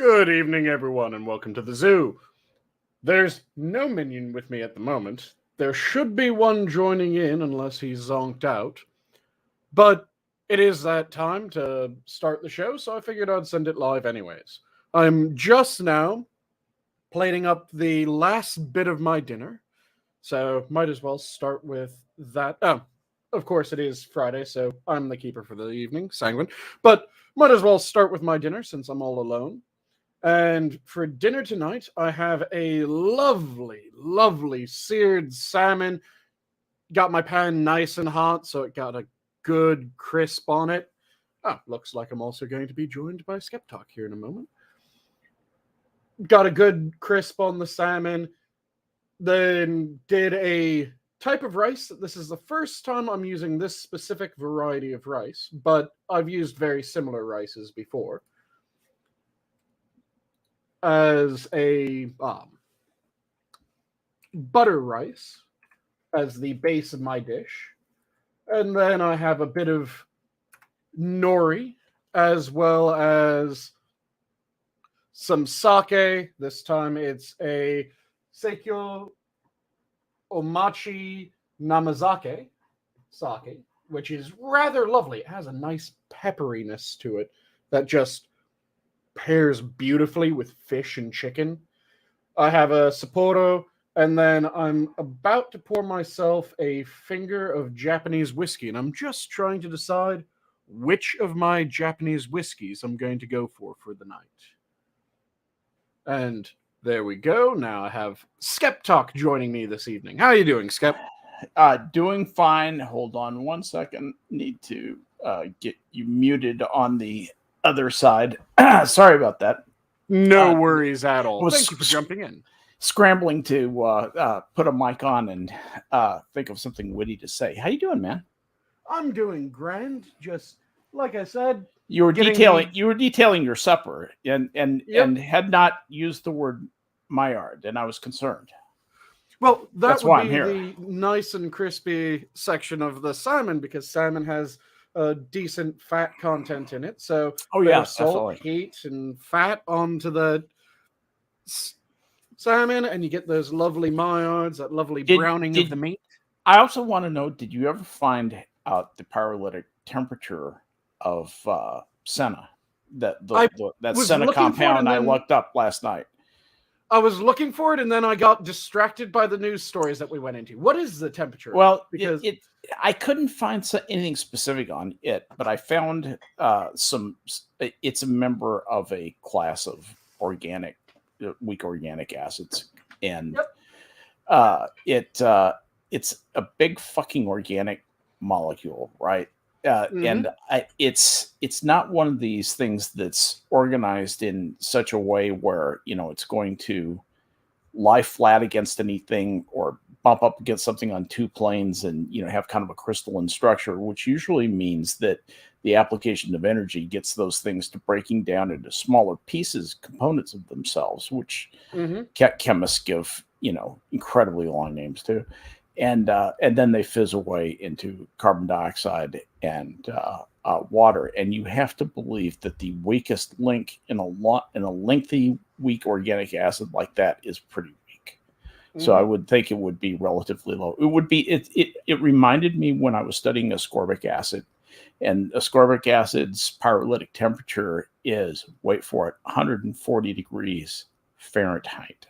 Good evening, everyone, and welcome to the zoo. There's no minion with me at the moment. There should be one joining in unless he's zonked out. But it is that time to start the show, so I figured I'd send it live anyways. I'm just now plating up the last bit of my dinner, so might as well start with that. Oh, of course it is Friday, so I'm the keeper for the evening, Sanguine. But might as well start with my dinner since I'm all alone. And for dinner tonight, I have a lovely, lovely seared salmon. Got my pan nice and hot, so it got a good crisp on it. Oh, looks like I'm also going to be joined by Skep Tock here in a moment. Got a good crisp on the salmon. Then did a type of rice. This is the first time I'm using this specific variety of rice, but I've used very similar rices before. As a butter rice as the base of my dish. And then I have a bit of nori as well as some sake. This time it's a Seikyo Omachi Namazake sake, which is rather lovely. It has a nice pepperiness to it that just pairs beautifully with fish and chicken. I have a Sapporo, and then I'm about to pour myself a finger of Japanese whiskey, and I'm just trying to decide which of my Japanese whiskeys I'm going to go for the night. And there we go. Now I have Skep Talk joining me this evening. How are you doing, Skep? Doing fine. Hold on one second. Need to get you muted on the other side. Sorry about that. No worries at all. Thank you for jumping in. Scrambling to put a mic on and think of something witty to say. How you doing, man? I'm doing grand. Just like I said, you were detailing your supper and had not used the word Maillard, and I was concerned. Well, that's would be the nice and crispy section of the salmon, because salmon has a decent fat content in it. So salt, heat, and fat onto the salmon, and you get those lovely Maillards, that lovely browning of the meat. I also want to know, did you ever find out the pyrolytic temperature of senna? That senna compound I looked up last night. I was looking for it, and then I got distracted by the news stories that we went into. What is the temperature? Well, because I couldn't find anything specific on it, but I found it's a member of a class of weak organic acids, and it's a big fucking organic molecule, right? And it's not one of these things that's organized in such a way where it's going to lie flat against anything or bump up against something on two planes and have kind of a crystalline structure, which usually means that the application of energy gets those things to breaking down into smaller pieces, components of themselves, which chemists give incredibly long names to. And then they fizz away into carbon dioxide and water. And you have to believe that the weakest link in a lengthy, weak organic acid like that is pretty weak. So I would think it would be relatively low. It would be. It reminded me when I was studying ascorbic acid, and ascorbic acid's pyrolytic temperature is, wait for it, 140 degrees Fahrenheit.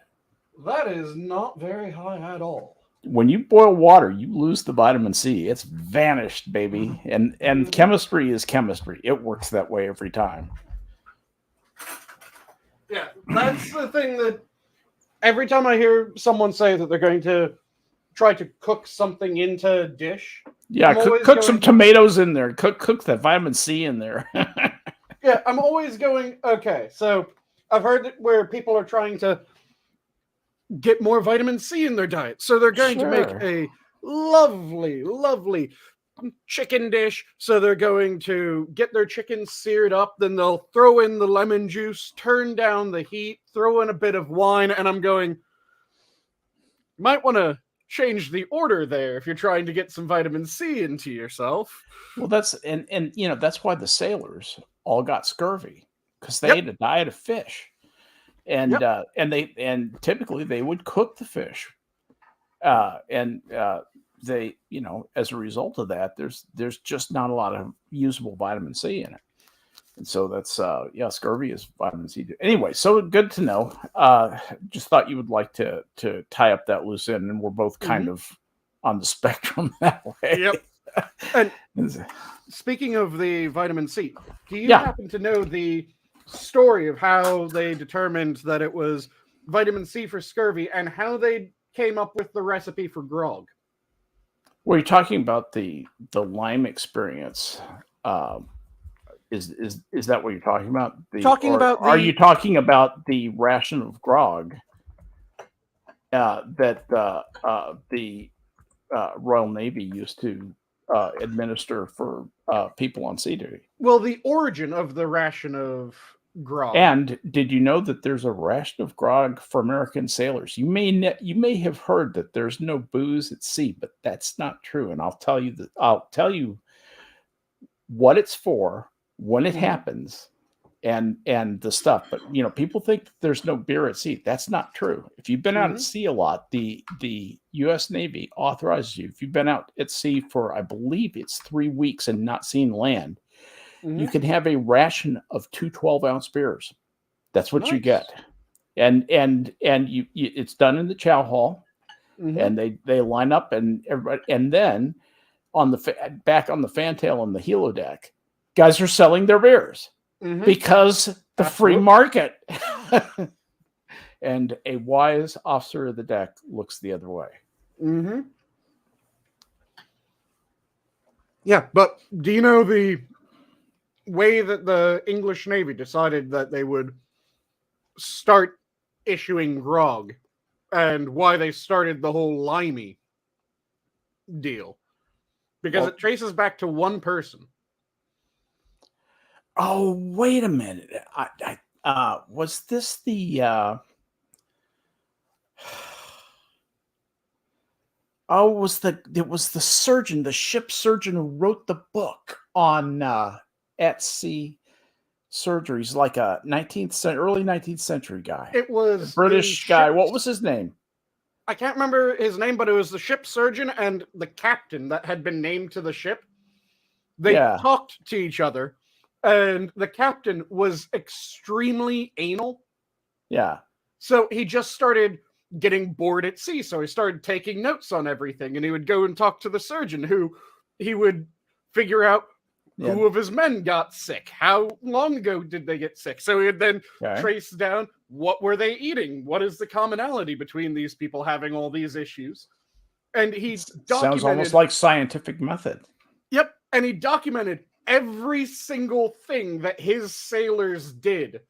That is not very high at all. When you boil water, you lose the vitamin C. It's vanished, baby. And chemistry is chemistry. It works that way every time. Yeah, that's the thing that every time I hear someone say that they're going to try to cook something into a dish. Yeah, cook some tomatoes in there. Cook that vitamin C in there. Yeah, I'm always going, okay, so I've heard it where people are trying to get more vitamin C in their diet. So they're going to make a lovely, lovely chicken dish. So they're going to get their chicken seared up. Then they'll throw in the lemon juice, turn down the heat, throw in a bit of wine. And I'm going, might want to change the order there if you're trying to get some vitamin C into yourself. Well, that's why the sailors all got scurvy, because they ate a diet of fish. and Yep. and typically they would cook the fish, and they, as a result of that, there's just not a lot of usable vitamin C in it. And so that's scurvy is vitamin C. Anyway, so good to know. Just thought you would like to tie up that loose end, and we're both kind of on the spectrum that way. Yep. And speaking of the vitamin C, do you happen to know the story of how they determined that it was vitamin C for scurvy and how they came up with the recipe for grog? Were you talking about the Lyme experience? Is that what you're talking about? Are you talking about the ration of grog that the Royal Navy used to administer for people on sea duty? Well, the origin of the ration of grog. And did you know that there's a ration of grog for American sailors? You may have heard that there's no booze at sea, but that's not true. And I'll tell you what it's for, when it happens, and the stuff. But people think that there's no beer at sea. That's not true. If you've been out at sea a lot, the U.S. Navy authorizes you. If you've been out at sea for, I believe it's 3 weeks and not seen land, you can have a ration of 2 12-ounce beers. That's what you get, and you it's done in the chow hall, and they line up, and everybody, and then back on the fantail and the helo deck, guys are selling their beers because the free market. And a wise officer of the deck looks the other way. Yeah, but do you know the way that the English Navy decided that they would start issuing grog and why they started the whole limey deal? Because it traces back to one person. Oh, wait a minute. Was this the it was the surgeon, the ship surgeon, who wrote the book on at sea surgeries, like a early 19th century guy. It was a British guy. What was his name? I can't remember his name, but it was the ship surgeon and the captain that had been named to the ship. They talked to each other, and the captain was extremely anal. Yeah. So he just started getting bored at sea. So he started taking notes on everything, and he would go and talk to the surgeon, who he would figure out who of his men got sick. How long ago did they get sick? So he would then trace down, what were they eating? What is the commonality between these people having all these issues? And he sounds almost like scientific method. Yep. And he documented every single thing that his sailors did.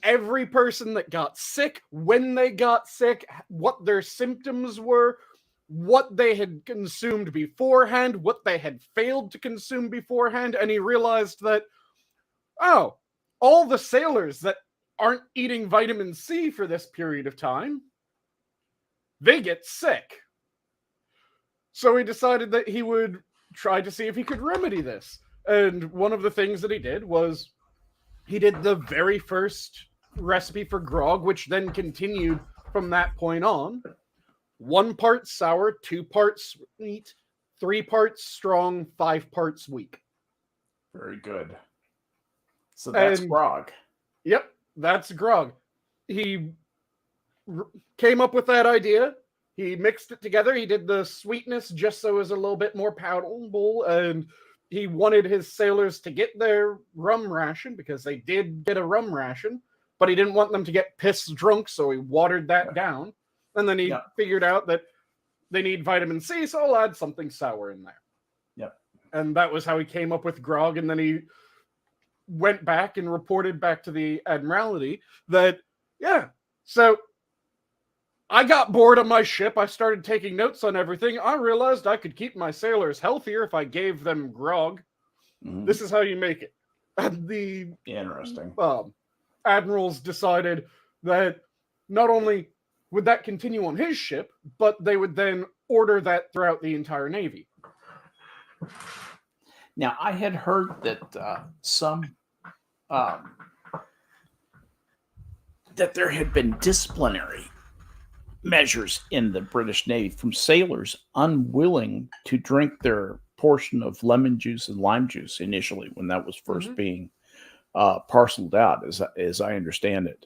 Every person that got sick, when they got sick, what their symptoms were, what they had consumed beforehand, what they had failed to consume beforehand. And he realized that, all the sailors that aren't eating vitamin C for this period of time, they get sick. So he decided that he would try to see if he could remedy this. And one of the things that he did was he did the very first recipe for grog, which then continued from that point on. 1 part sour, 2 parts sweet, 3 parts strong, 5 parts weak. Very good. So that's grog. Yep, that's grog. He came up with that idea. He mixed it together. He did the sweetness just so it was a little bit more palatable, and he wanted his sailors to get their rum ration, because they did get a rum ration, but he didn't want them to get pissed drunk, so he watered that down. And then he figured out that they need vitamin C, so I'll add something sour in there. Yep. And that was how he came up with grog, and then he went back and reported back to the Admiralty that, so I got bored on my ship. I started taking notes on everything. I realized I could keep my sailors healthier if I gave them grog. This is how you make it. And the interesting admirals decided that not only would that continue on his ship, but they would then order that throughout the entire Navy. Now, I had heard that some that there had been disciplinary measures in the British Navy from sailors unwilling to drink their portion of lemon juice and lime juice initially when that was 1st being parceled out, as I understand it.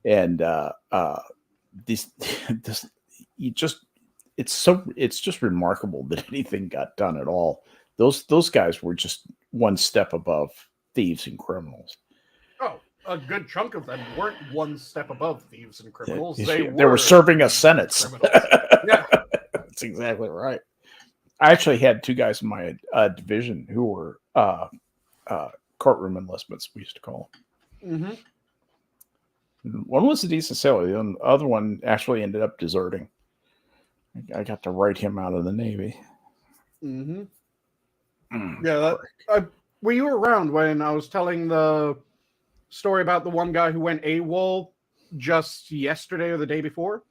And this it's just remarkable that anything got done at all. Those guys were just one step above thieves and criminals. Oh, a good chunk of them weren't one step above thieves and criminals. They were serving a sentence. Yeah, that's exactly right. I actually had 2 guys in my division who were courtroom enlistments, we used to call them. One was a decent sailor. The other one actually ended up deserting. I got to write him out of the Navy. Yeah, were you around when I was telling the story about the one guy who went AWOL just yesterday or the day before?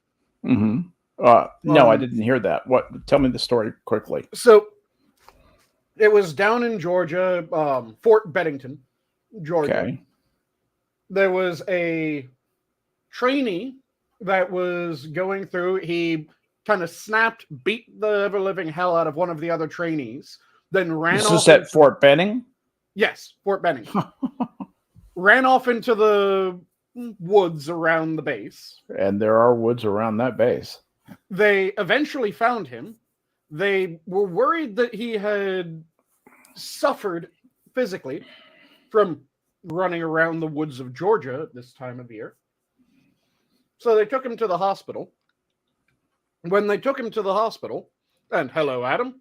No, I didn't hear that. What? Tell me the story quickly. So it was down in Georgia, Fort Bennington, Georgia. Okay. There was a trainee that was going through. He kind of beat the ever-living hell out of one of the other trainees, then ran off. This is at Fort Benning? Yes, Fort Bennington. Ran off into the woods around the base. And there are woods around that base. They eventually found him. They were worried that he had suffered physically from running around the woods of Georgia at this time of year. So they took him to the hospital. When they took him to the hospital, and hello, Adam,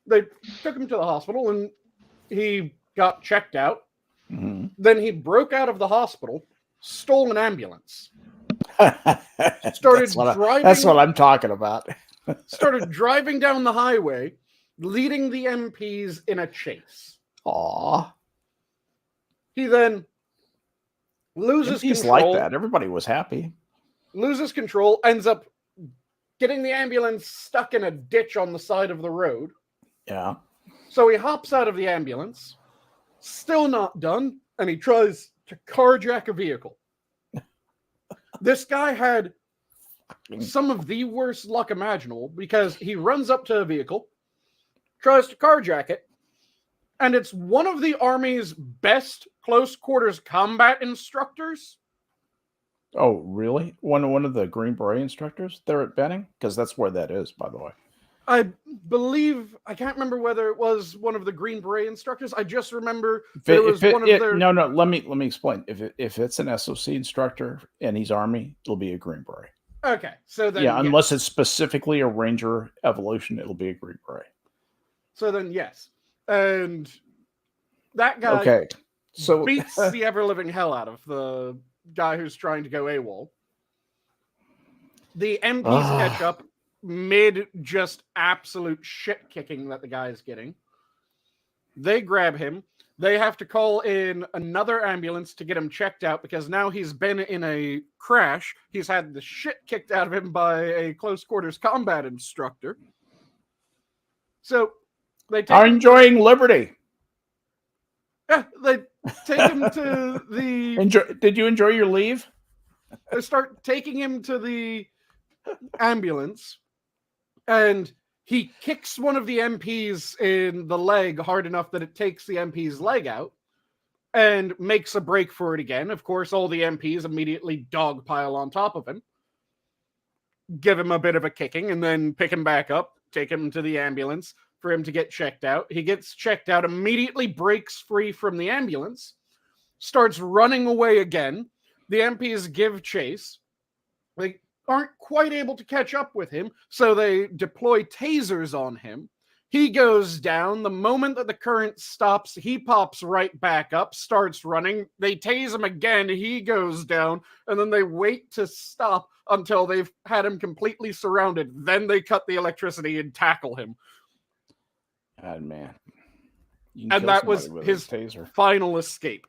they took him to the hospital and he got checked out. Then he broke out of the hospital, stole an ambulance, started driving. That's what I'm talking about. Started driving down the highway, leading the MPs in a chase. Aww. He then loses MPs control. Like that. Everybody was happy. Loses control, ends up getting the ambulance stuck in a ditch on the side of the road. Yeah. So he hops out of the ambulance, still not done, and he tries to carjack a vehicle. This guy had some of the worst luck imaginable because he runs up to a vehicle, tries to carjack it, and it's one of the Army's best close quarters combat instructors. Oh, really? One of the Green Beret instructors there at Benning? Because that's where that is, by the way. I believe, I can't remember whether it was one of the Green Beret instructors. I just remember it was one of their... No, let me explain. If it's an SOC instructor and he's Army, it'll be a Green Beret. Okay, so then... Yeah, unless it's specifically a Ranger evolution, it'll be a Green Beret. So then, yes. And that guy beats the ever-living hell out of the guy who's trying to go AWOL. The MPs catch up mid just absolute shit kicking that the guy is getting. They grab him. They have to call in another ambulance to get him checked out because now he's been in a crash. He's had the shit kicked out of him by a close quarters combat instructor. So they take enjoying liberty. Yeah, they take him to the... Did you enjoy your leave? They start taking him to the ambulance, and he kicks one of the MPs in the leg hard enough that it takes the MP's leg out and makes a break for it again. Of course, all the MPs immediately dogpile on top of him, give him a bit of a kicking, and then pick him back up, take him to the ambulance for him to get checked out. He gets checked out, immediately breaks free from the ambulance, starts running away again. The MPs give chase. They aren't quite able to catch up with him, so they deploy tasers on him. He goes down. The moment that the current stops, he pops right back up, starts running. They tase him again. He goes down, and then they wait to stop until they've had him completely surrounded. Then they cut the electricity and tackle him. God, man. And that was his final escape.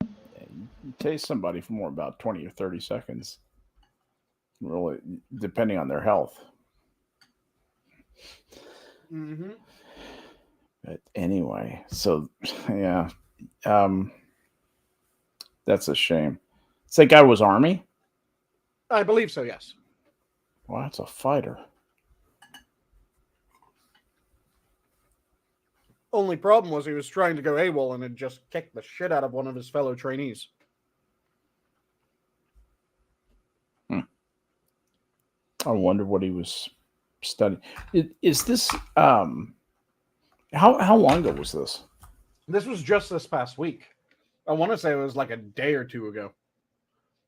You tase somebody for more about 20 or 30 seconds. Really, depending on their health. Mm-hmm. But anyway, so yeah, that's a shame. So that guy was Army? I believe so, yes. Well, that's a fighter. Only problem was he was trying to go AWOL and had just kicked the shit out of one of his fellow trainees. I wonder what he was studying. Is this how long ago was this? This was just this past week. I want to say it was like a day or two ago.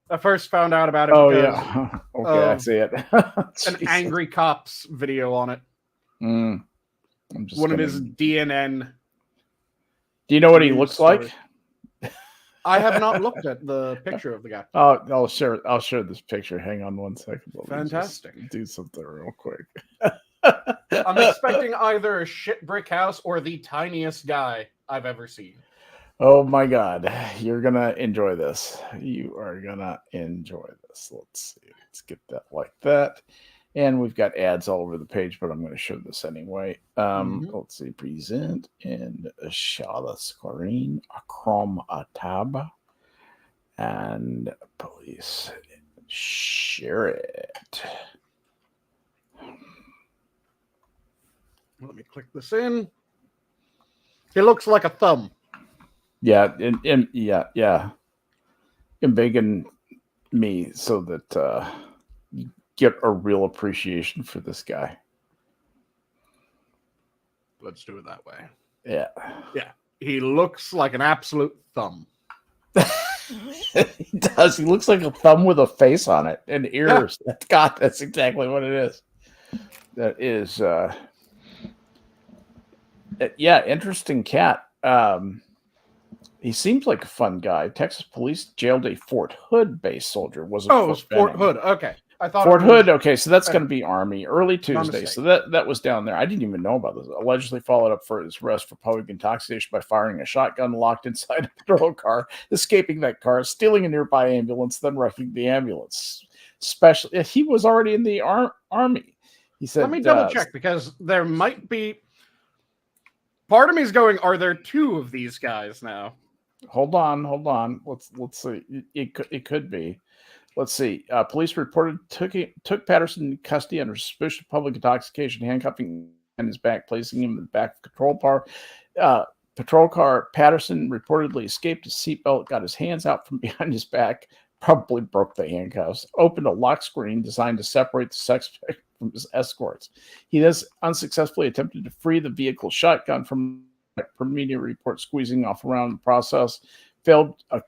I first found out about it because yeah. Okay, I see it. an angry cops video on it. I'm just one of his DNN. Do you know what he looks like? I have not looked at the picture of the guy. Oh, I'll share this picture. Hang on one second. Fantastic. Do something real quick. I'm expecting either a shit brick house or the tiniest guy I've ever seen. Oh my God. You're going to enjoy this. You are going to enjoy this. Let's see. Let's get that like that. And we've got ads all over the page, but I'm going to show this anyway. Let's see. Present and share the screen. Chrome a tab. And please share it. Let me click this in. He looks like a thumb. Yeah, yeah. Embegging me so that you get a real appreciation for this guy. Let's do it that way. Yeah. Yeah. He looks like an absolute thumb. He does. He looks like a thumb with a face on it and ears. Yeah. God, that's exactly what it is. That is yeah, interesting cat. He seems like a fun guy. Texas police jailed a Fort Hood-based soldier. It was Fort Hood. Okay. I thought Fort Hood. Okay, so that's going to be Army. Early Tuesday. So that was down there. I didn't even know about this. Allegedly followed up for his arrest for public intoxication by firing a shotgun locked inside a patrol car, escaping that car, stealing a nearby ambulance, then wrecking the ambulance. He was already in the Army. He said, let me double check because there might be. Part of me is going, are there two of these guys now? Hold on. Let's see. It could be. Let's see. Police reported took Patterson in custody under suspicion of public intoxication, handcuffing on his back, placing him in the back of the patrol car. Patterson reportedly escaped his seatbelt, got his hands out from behind his back, probably broke the handcuffs, opened a lock screen designed to separate the suspect from his escorts. He thus unsuccessfully attempted to free the vehicle shotgun from media report, squeezing off around the process. Failed a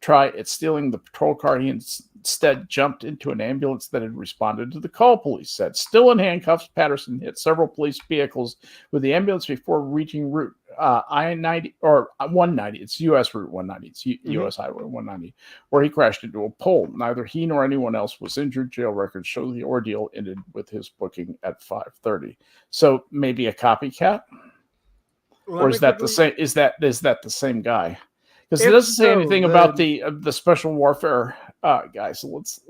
try at stealing the patrol car. He instead jumped into an ambulance that had responded to the call, police said. Still in handcuffs, Patterson hit several police vehicles with the ambulance before reaching route I-90 or 190. It's U.S. Route 190. It's U.S. Highway 190, where he crashed into a pole. Neither he nor anyone else was injured. Jail records show the ordeal ended with his booking at 5:30. So maybe a copycat? Or is that the same? Is that the same guy? Because it doesn't say anything about the special warfare guy. So let's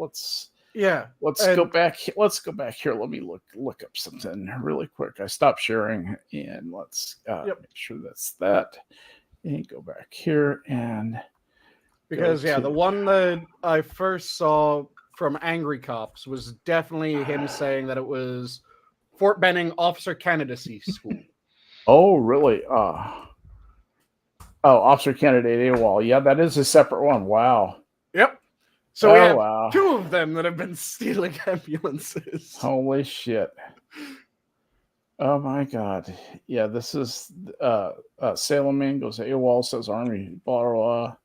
go back. Let's go back here. Let me look up something really quick. I stopped sharing, and let's make sure that's that. And go back here and because the one that I first saw from Angry Cops was definitely him saying that it was Fort Benning Officer Candidacy School. Oh, really? Officer Candidate AWOL. Yeah, that is a separate one. Wow. Yep. So we have two of them that have been stealing ambulances. Holy shit. Oh my God. Yeah, this is Salem Man goes AWOL, says Army, blah, blah, blah.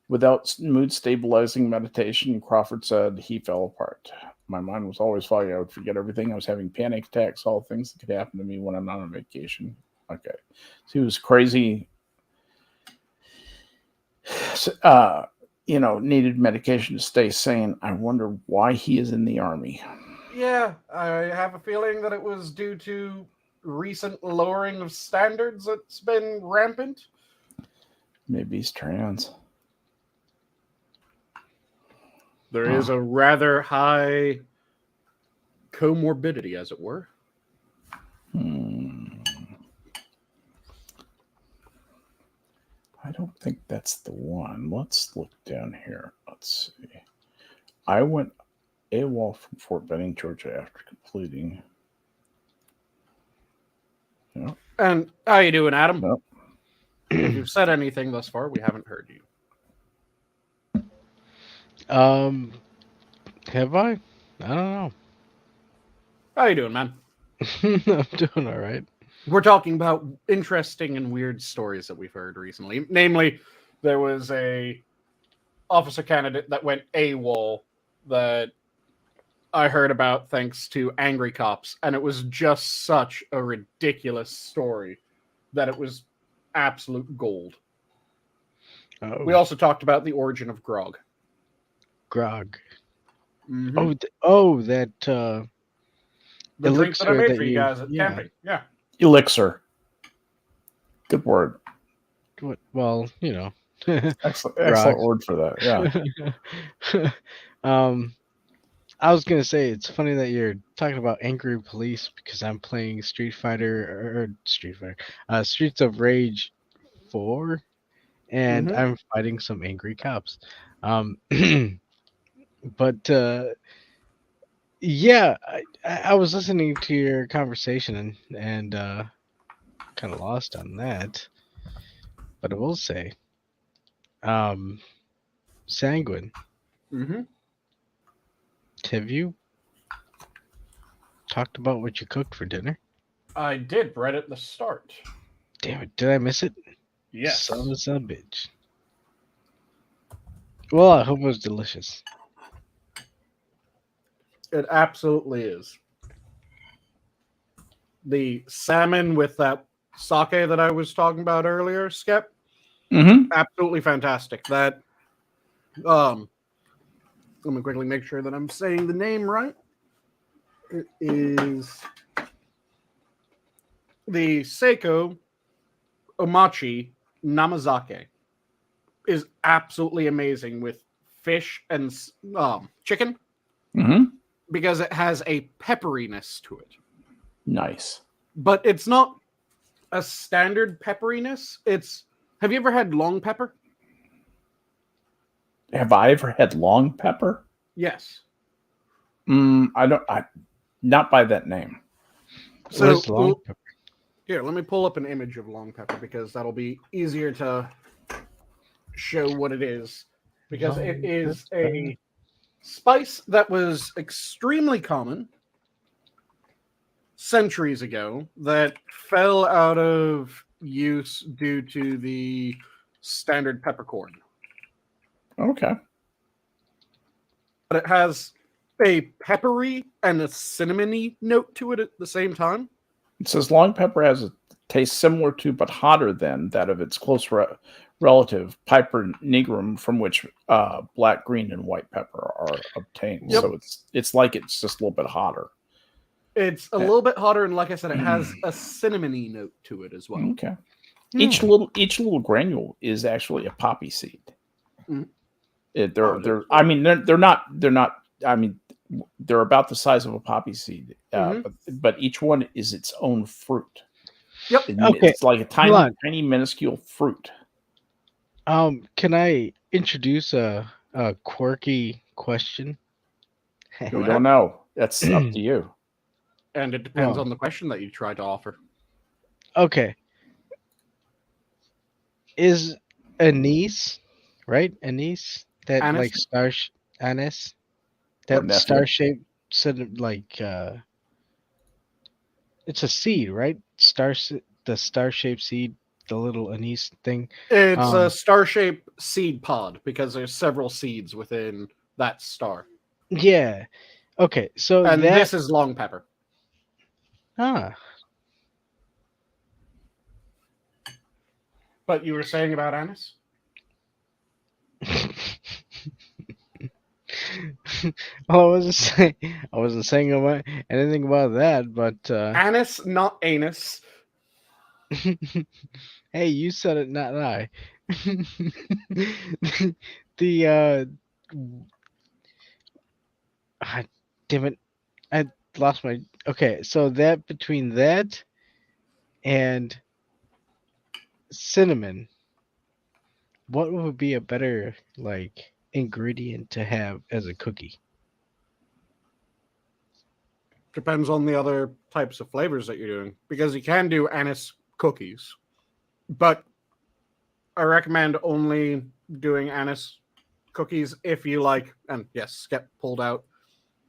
Without mood stabilizing meditation, Crawford said he fell apart. My mind was always foggy. I would forget everything. I was having panic attacks, all things that could happen to me when I'm not on vacation. Okay. So he was crazy. Needed medication to stay sane. I wonder why he is in the Army. Yeah, I have a feeling that it was due to recent lowering of standards that's been rampant. Maybe he's trans. There is a rather high comorbidity, as it were. I don't think that's the one. Let's look down here. Let's see. I went AWOL from Fort Benning, Georgia after completing. No. And how you doing, Adam? No. If you've said anything thus far, we haven't heard you. Have I? I don't know. How you doing, man? I'm doing all right. We're talking about interesting and weird stories that we've heard recently. Namely, there was a officer candidate that went AWOL that I heard about thanks to angry cops, and it was just such a ridiculous story that it was absolute gold. Oh, We also talked about the origin of grog. grog. Mhm. That The drink that I elixir made that for you guys at camping. Yeah. Elixir. Good word. What? Well, you know. Excellent word for that. Yeah. I was gonna say it's funny that you're talking about angry police because I'm playing Streets of Rage 4, and Mhm. I'm fighting some angry cops. But yeah, I was listening to your conversation and kind of lost on that. But I will say, Sanguine, Mhm. have you talked about what you cooked for dinner? I did right at the start. Damn it, did I miss it? Yes. Son of a bitch. Well, I hope it was delicious. It absolutely is. The salmon with that sake that I was talking about earlier, Skep, Mm-hmm. absolutely fantastic. That let me quickly make sure that I'm saying the name right. It is the Seiko Omachi Namazake. Is absolutely amazing with fish and chicken Mm-hmm. because it has a pepperiness to it. Nice. But it's not a standard pepperiness. Have you ever had long pepper? Have I ever had long pepper? Yes. Not by that name. So Where's the long pepper? here, let me pull up an image of long pepper because that'll be easier to show what it is. Because it Long is pepper. a spice that was extremely common centuries ago that fell out of use due to the standard peppercorn. Okay. But it has a peppery and a cinnamony note to it at the same time. It says long pepper has a taste similar to but hotter than that of its close relative Piper nigrum, from which black, green, and white pepper are obtained. Yep. So it's like it's just a little bit hotter. It's a little bit hotter, and like I said, it has a cinnamony note to it as well. Okay. Each little granule is actually a poppy seed. Mm. They're about the size of a poppy seed, but each one is its own fruit. Yep. Okay, It's like a tiny minuscule fruit. Can I introduce a quirky question? Go We ahead. don't know. That's up to you. And it depends Well. on the question that you try to offer. Okay. Is anise, right? Anise, that Anise? like anise, Or that nephew. star-shaped like it's a seed, right? The star-shaped seed, the little anise thing. It's a star-shaped seed pod because there's several seeds within that star. Yeah. Okay, so And that this is long pepper. But you were saying about anise? Well, I wasn't saying anything about that, but Anise, not anus. hey, you said it, not I. The damn it, I lost my. Okay, so that between that and cinnamon, what would be a better like ingredient to have as a cookie? Depends on the other types of flavors that you're doing, because you can do anise cookies, but I recommend only doing anise cookies if you like. And yes, Skep pulled out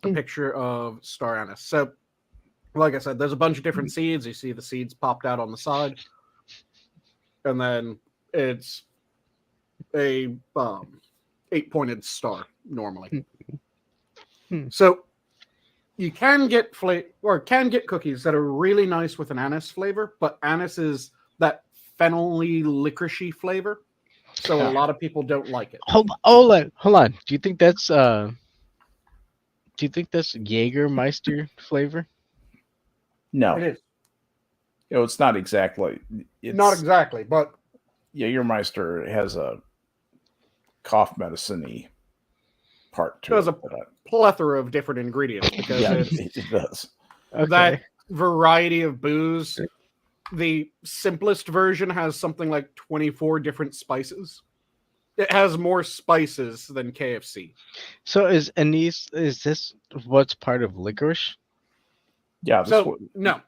a picture of star anise. So, like I said, there's a bunch of different seeds. You see the seeds popped out on the side, and then it's a 8-pointed star normally. So you can get cookies that are really nice with an anise flavor, but anise is that fennel-y, licoricey flavor, so a lot of people don't like it. Hold on. Do you think that's Jägermeister flavor? No, It is it's not exactly. It's not exactly, but Jägermeister has a cough medicine-y part to there's it. a plethora of different ingredients because Yeah, it's it does. Okay. that variety of booze. The simplest version has something like 24 different spices. It has more spices than KFC. So is this what's part of licorice? Yeah. No.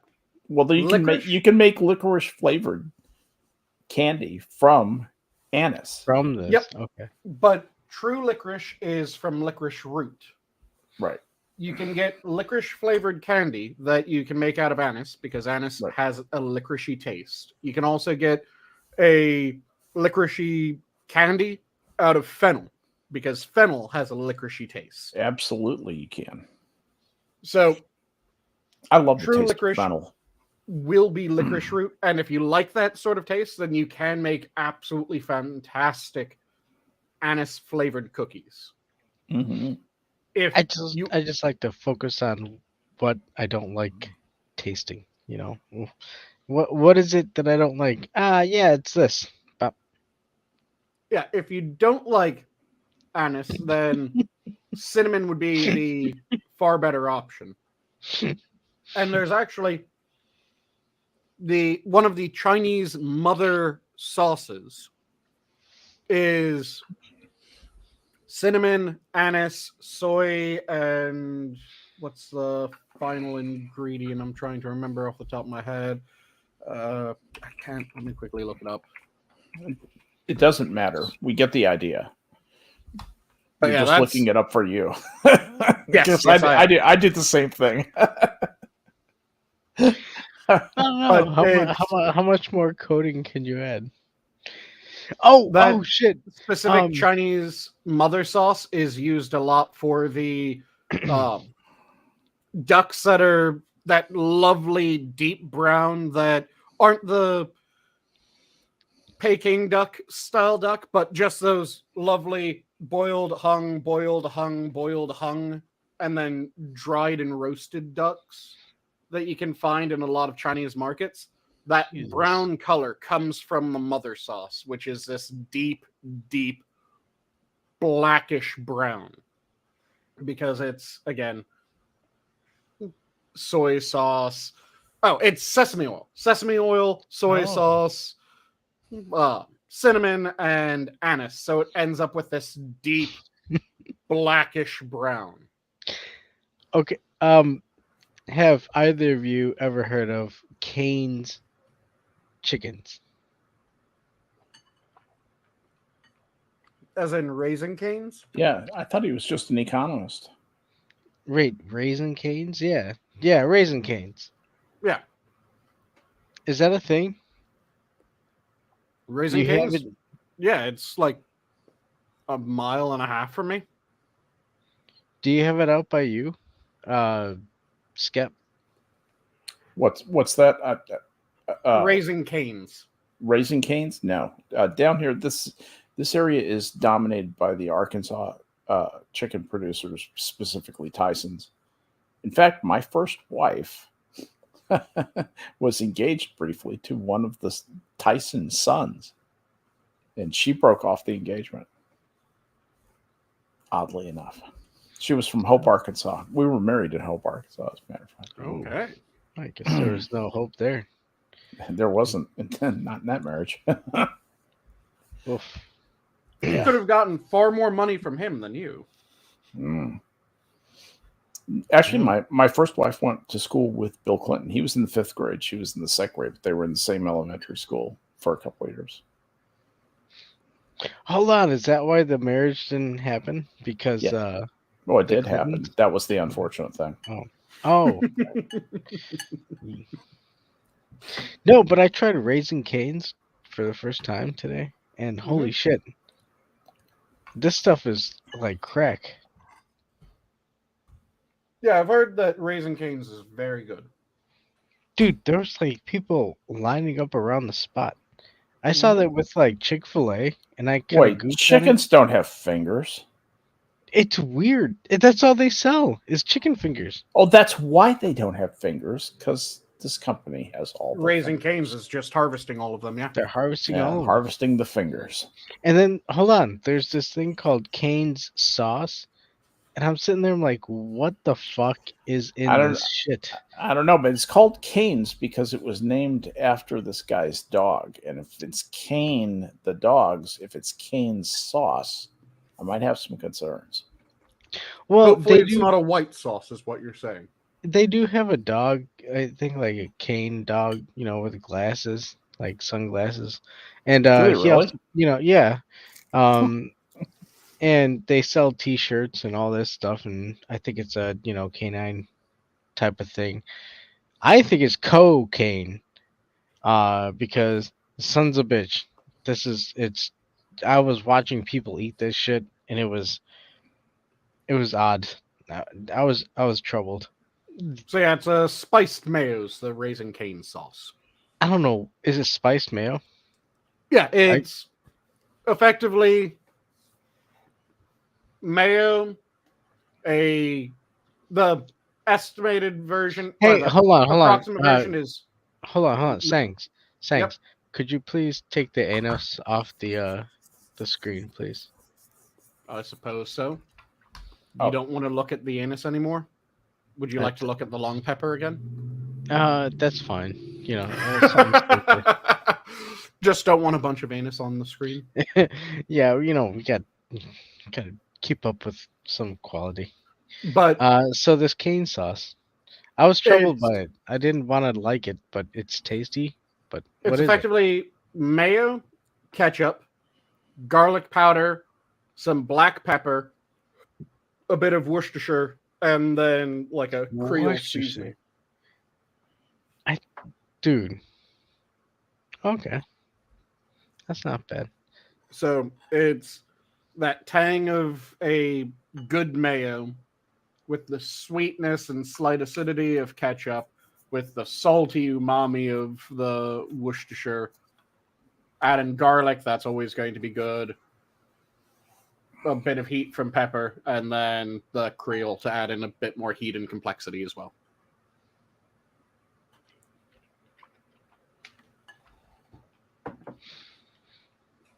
Well, you can make licorice flavored candy from anise. From this? Yep. Okay. But true licorice is from licorice root. Right. You can get licorice flavored candy that you can make out of anise because anise has a licoricey taste. You can also get a licoricey candy out of fennel because fennel has a licoricey taste. Absolutely, you can. So I love true the taste licorice of fennel. Will be licorice root, and if you like that sort of taste, then you can make absolutely fantastic anise flavored cookies. Mm-hmm. I just like to focus on what I don't like tasting. You know, what is it that I don't like? Yeah, it's this. Yeah, if you don't like anise, then cinnamon would be the far better option. And there's actually one of the Chinese mother sauces is cinnamon, anise, soy, and what's the final ingredient? I'm trying to remember off the top of my head. I can't. Let me quickly look it up. It doesn't matter. We get the idea. But You're just looking it up for you. Yes, I did the same thing. I don't know. How much more coating can you add? Oh shit! Specific Chinese mother sauce is used a lot for the ducks that are that lovely deep brown that aren't the Peking duck style duck, but just those lovely boiled, hung, and then dried and roasted ducks that you can find in a lot of Chinese markets. That brown color comes from the mother sauce, which is this deep, deep blackish brown. Because it's, again, soy sauce. Oh, it's sesame oil. Sesame oil, soy sauce, cinnamon, and anise. So it ends up with this deep blackish brown. Okay. Have either of you ever heard of Cane's chickens? As in Raising Cane's? Yeah, I thought he was just an economist. Raisin Cane's? Yeah. Yeah, Raisin Cane's. Yeah. Is that a thing? Raising Cane's? Yeah, it's like a mile and a half from me. Do you have it out by you? Skep? What's that? Raising Cane's. Raising Cane's? No. Down here, this area is dominated by the Arkansas chicken producers, specifically Tyson's. In fact, my first wife was engaged briefly to one of the Tyson's sons, and she broke off the engagement. Oddly enough, she was from Hope, Arkansas. We were married in Hope, Arkansas, as a matter of fact. Okay. I guess there was no hope there. There wasn't, not in that marriage. Oof. You could have gotten far more money from him than you. Mm. Actually, my first wife went to school with Bill Clinton. He was in the 5th grade. She was in the 2nd grade, but they were in the same elementary school for a couple of years. Hold on, is that why the marriage didn't happen? Because well, it did happen. That was the unfortunate thing. Oh. No, but I tried Raising Cane's for the first time today, and holy shit, this stuff is like crack. Yeah, I've heard that Raising Cane's is very good. Dude, there's like people lining up around the spot. I saw that with like Chick-fil-A, and I kind of goofed on it. Chickens don't have fingers. It's weird. That's all they sell is chicken fingers. Oh, that's why they don't have fingers, because this company has all the Raising fingers. Cane's is just harvesting all of them, yeah. They're harvesting all of them. Harvesting the fingers. And then, hold on, there's this thing called Cane's sauce. And I'm sitting there, I'm like, what the fuck is in this shit? I don't know, but it's called Cane's because it was named after this guy's dog. And if it's Cane, the dog's, if it's Cane's sauce, I might have some concerns. Well, hopefully it's not a white sauce, is what you're saying. They do have a dog, I think like a cane dog, with glasses, like sunglasses. And really? also, yeah. And they sell T-shirts and all this stuff, and I think it's a canine type of thing. I think it's cocaine, because sons of a bitch. I was watching people eat this shit, and it was odd. I was troubled. So yeah, it's a spiced mayo's, the Raising Cane sauce. I don't know. Is it spiced mayo? Yeah, it's effectively mayo, the estimated version. Hey, hold on. Approximate version is. Hold on. Sangs. Yep. Could you please take the anus off the screen, please? I suppose so. You don't want to look at the anus anymore? Would you like to look at the long pepper again? That's fine. Just don't want a bunch of anus on the screen. Yeah, we gotta keep up with some quality. But so this cane sauce, I was troubled by it. I didn't want to like it, but it's tasty. But it's effectively mayo, ketchup, garlic powder, some black pepper, a bit of Worcestershire, and then like a Creole seasoning. Dude. Okay. That's not bad. So it's that tang of a good mayo with the sweetness and slight acidity of ketchup, with the salty umami of the Worcestershire. Adding garlic, that's always going to be good. A bit of heat from pepper, and then the Creole to add in a bit more heat and complexity as well.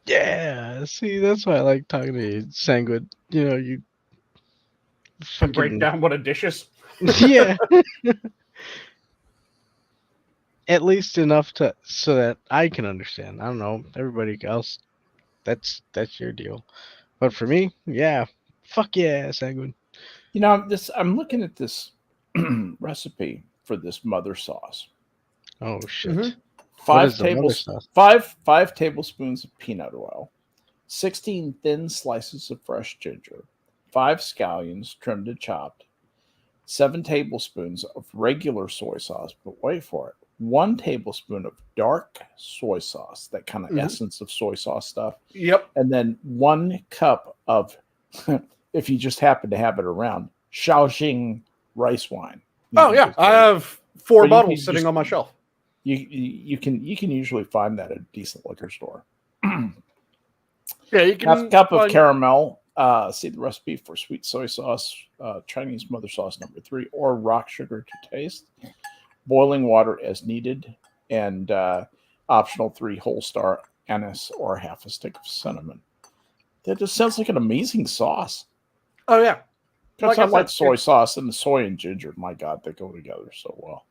Yeah, see, that's why I like talking to you, Sanguine. You fucking break down what a dish is. Yeah. At least enough so that I can understand. I don't know. Everybody else, that's your deal. But for me, yeah. Fuck yeah, Sanguine. I'm looking at this recipe for this mother sauce. Oh shit. Mm-hmm. 5 tablespoons of peanut oil, 16 thin slices of fresh ginger, 5 scallions trimmed and chopped, 7 tablespoons of regular soy sauce, but wait for it, 1 tablespoon of dark soy sauce, that kind of essence of soy sauce stuff. Yep. And then 1 cup of, if you just happen to have it around, Shaoxing rice wine. Oh yeah, I have 4 bottles sitting on my shelf. You can usually find that at a decent liquor store. Yeah, you can. Half a cup of caramel. See the recipe for sweet soy sauce, Chinese mother sauce number 3, or rock sugar to taste. Boiling water as needed, and optional 3 whole star anise or half a stick of cinnamon. That just sounds like an amazing sauce. Oh yeah, because I like soy sauce, and the soy and ginger. My God, they go together so well.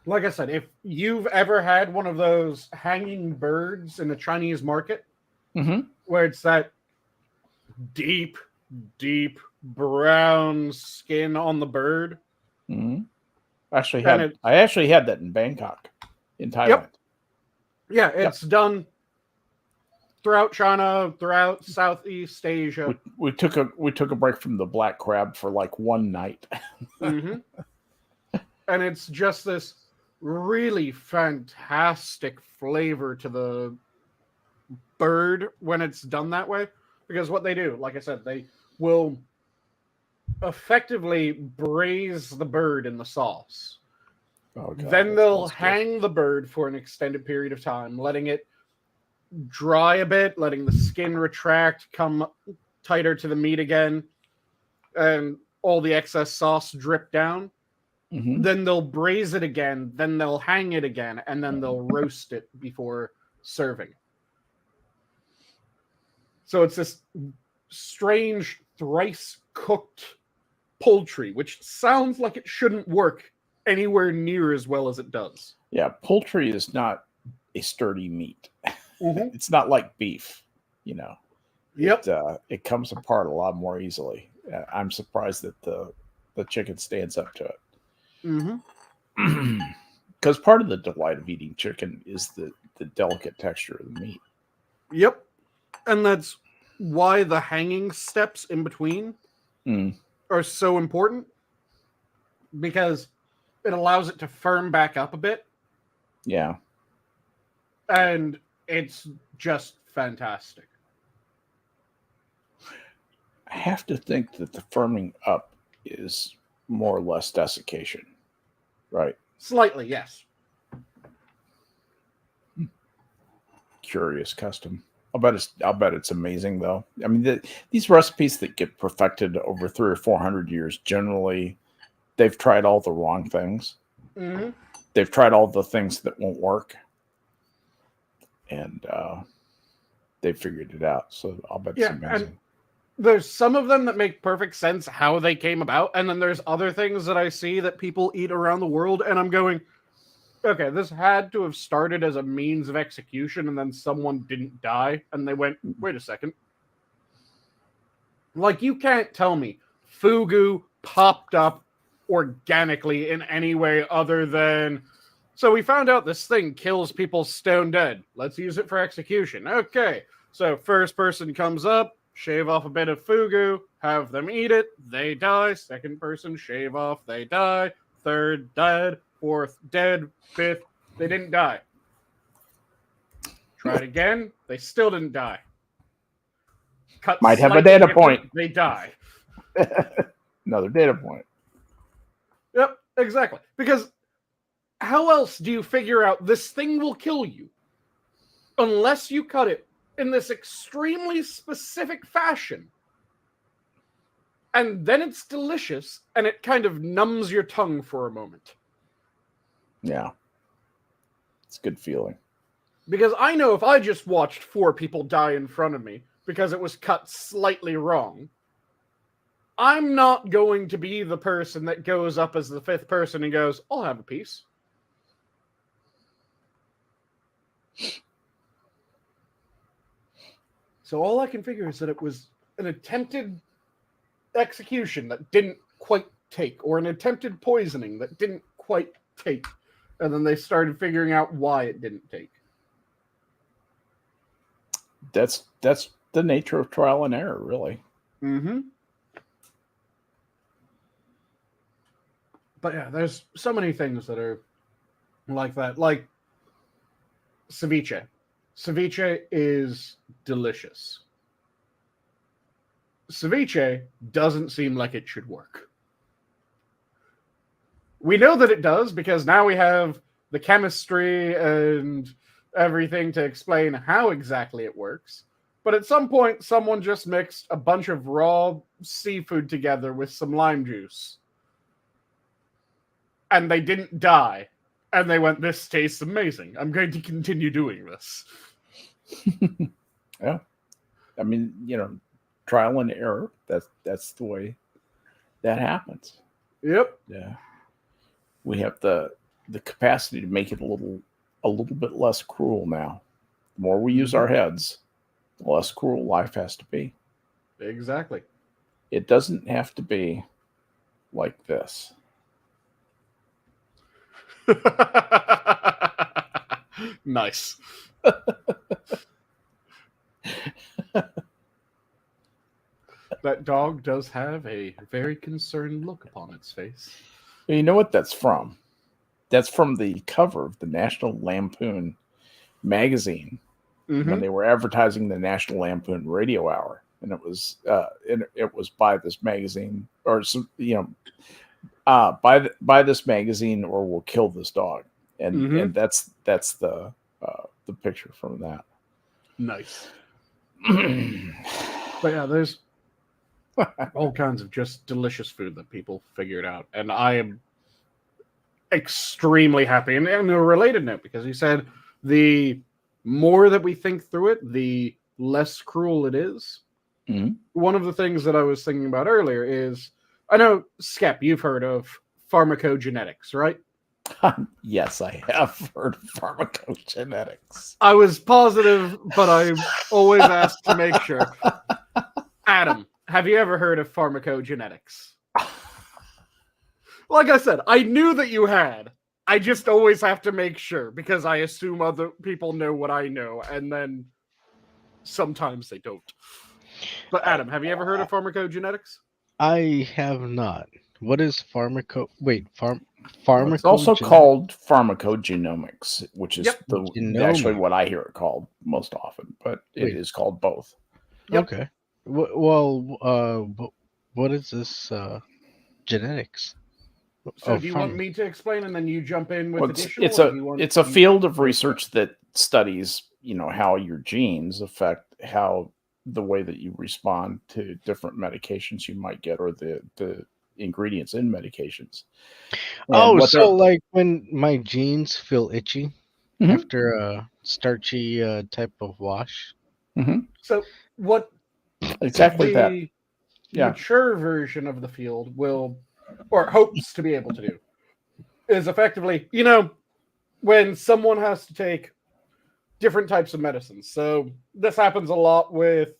Like I said, if you've ever had one of those hanging birds in a Chinese market, where it's that deep, deep brown skin on the bird. Mm-hmm. And I actually had that in Bangkok, in Thailand. Yep. Yeah, it's done throughout China, throughout Southeast Asia. We took a break from the black crab for like one night. Mm-hmm. And it's just this really fantastic flavor to the bird when it's done that way. Because what they do, like I said, they will effectively braise the bird in the sauce. Oh, God, then they'll good. hang the bird for an extended period of time, letting it dry a bit, letting the skin retract, come tighter to the meat again, and all the excess sauce drip down. Mm-hmm. Then they'll braise it again, then they'll hang it again, and then they'll roast it before serving. So it's this strange thrice cooked poultry, which sounds like it shouldn't work anywhere near as well as it does. Yeah, poultry is not a sturdy meat. Mm-hmm. It's not like beef, you know. Yep. It comes apart a lot more easily. I'm surprised that the chicken stands up to it. Mm-hmm. Because part of the delight of eating chicken is the delicate texture of the meat. Yep. And that's why the hanging steps in between are so important, because it allows it to firm back up a bit. Yeah. And it's just fantastic. I have to think that the firming up is more or less desiccation, right? Slightly, yes. Curious custom. I'll bet it's amazing though. I mean, these recipes that get perfected over 300 or 400 years, generally, they've tried all the wrong things. Mm-hmm. They've tried all the things that won't work, and they figured it out. So I'll bet it's amazing. And there's some of them that make perfect sense how they came about, and then there's other things that I see that people eat around the world, and I'm going, okay, this had to have started as a means of execution, and then someone didn't die, and they went, wait a second. Like, you can't tell me fugu popped up organically in any way other than, so we found out this thing kills people stone dead. Let's use it for execution. Okay, so first person comes up, shave off a bit of fugu, have them eat it, they die. Second person, shave off, they die. Third, dead. Fourth, dead. Fifth, they didn't die. Try it again, they still didn't die. Cut Might have a data point. They die. Another data point. Yep, exactly. Because how else do you figure out this thing will kill you? Unless you cut it in this extremely specific fashion. And then it's delicious, and it kind of numbs your tongue for a moment. Yeah. It's a good feeling. Because I know if I just watched 4 people die in front of me because it was cut slightly wrong, I'm not going to be the person that goes up as the 5th person and goes, I'll have a piece. So all I can figure is that it was an attempted execution that didn't quite take, or an attempted poisoning that didn't quite take. And then they started figuring out why it didn't take. That's the nature of trial and error, really. Mm-hmm. But yeah, there's so many things that are like that. Like ceviche. Ceviche is delicious. Ceviche doesn't seem like it should work. We know that it does because now we have the chemistry and everything to explain how exactly it works. But at some point, someone just mixed a bunch of raw seafood together with some lime juice. And they didn't die. And they went, this tastes amazing. I'm going to continue doing this. Yeah. I mean, trial and error. That's the way that happens. Yep. Yeah. We have the capacity to make it a little bit less cruel now. The more we use our heads, the less cruel life has to be. Exactly. It doesn't have to be like this. Nice. That dog does have a very concerned look upon its face. You know what that's from? That's from the cover of the National Lampoon magazine when they were advertising the National Lampoon Radio Hour, and it was by this magazine, or some, buy this magazine or we'll kill this dog, and that's the picture from that. Nice. But yeah, there's all kinds of just delicious food that people figured out, and I am extremely happy. And on a related note, because he said the more that we think through it, the less cruel it is. Mm-hmm. One of the things that I was thinking about earlier is, I know, Skep, you've heard of pharmacogenetics, right? Yes, I have heard of pharmacogenetics. I was positive, but I always ask to make sure. Adam, have you ever heard of pharmacogenetics? Like I said, I knew that you had. I just always have to make sure, because I assume other people know what I know, and then sometimes they don't. But Adam, have you ever heard of pharmacogenetics? I have not. What is pharmaco? Wait, It's also called pharmacogenomics, which is actually what I hear it called most often, but it is called both. Yep. Okay. Well, what is this genetics? So do you want me to explain, and then you jump in with additional? It's a field of research that studies, how your genes affect how the way that you respond to different medications you might get, or the ingredients in medications. And so like when my jeans feel itchy after a starchy type of wash. Mm-hmm. So what exactly that mature version of the field will, or hopes to be able to do, is effectively, when someone has to take different types of medicines. So this happens a lot with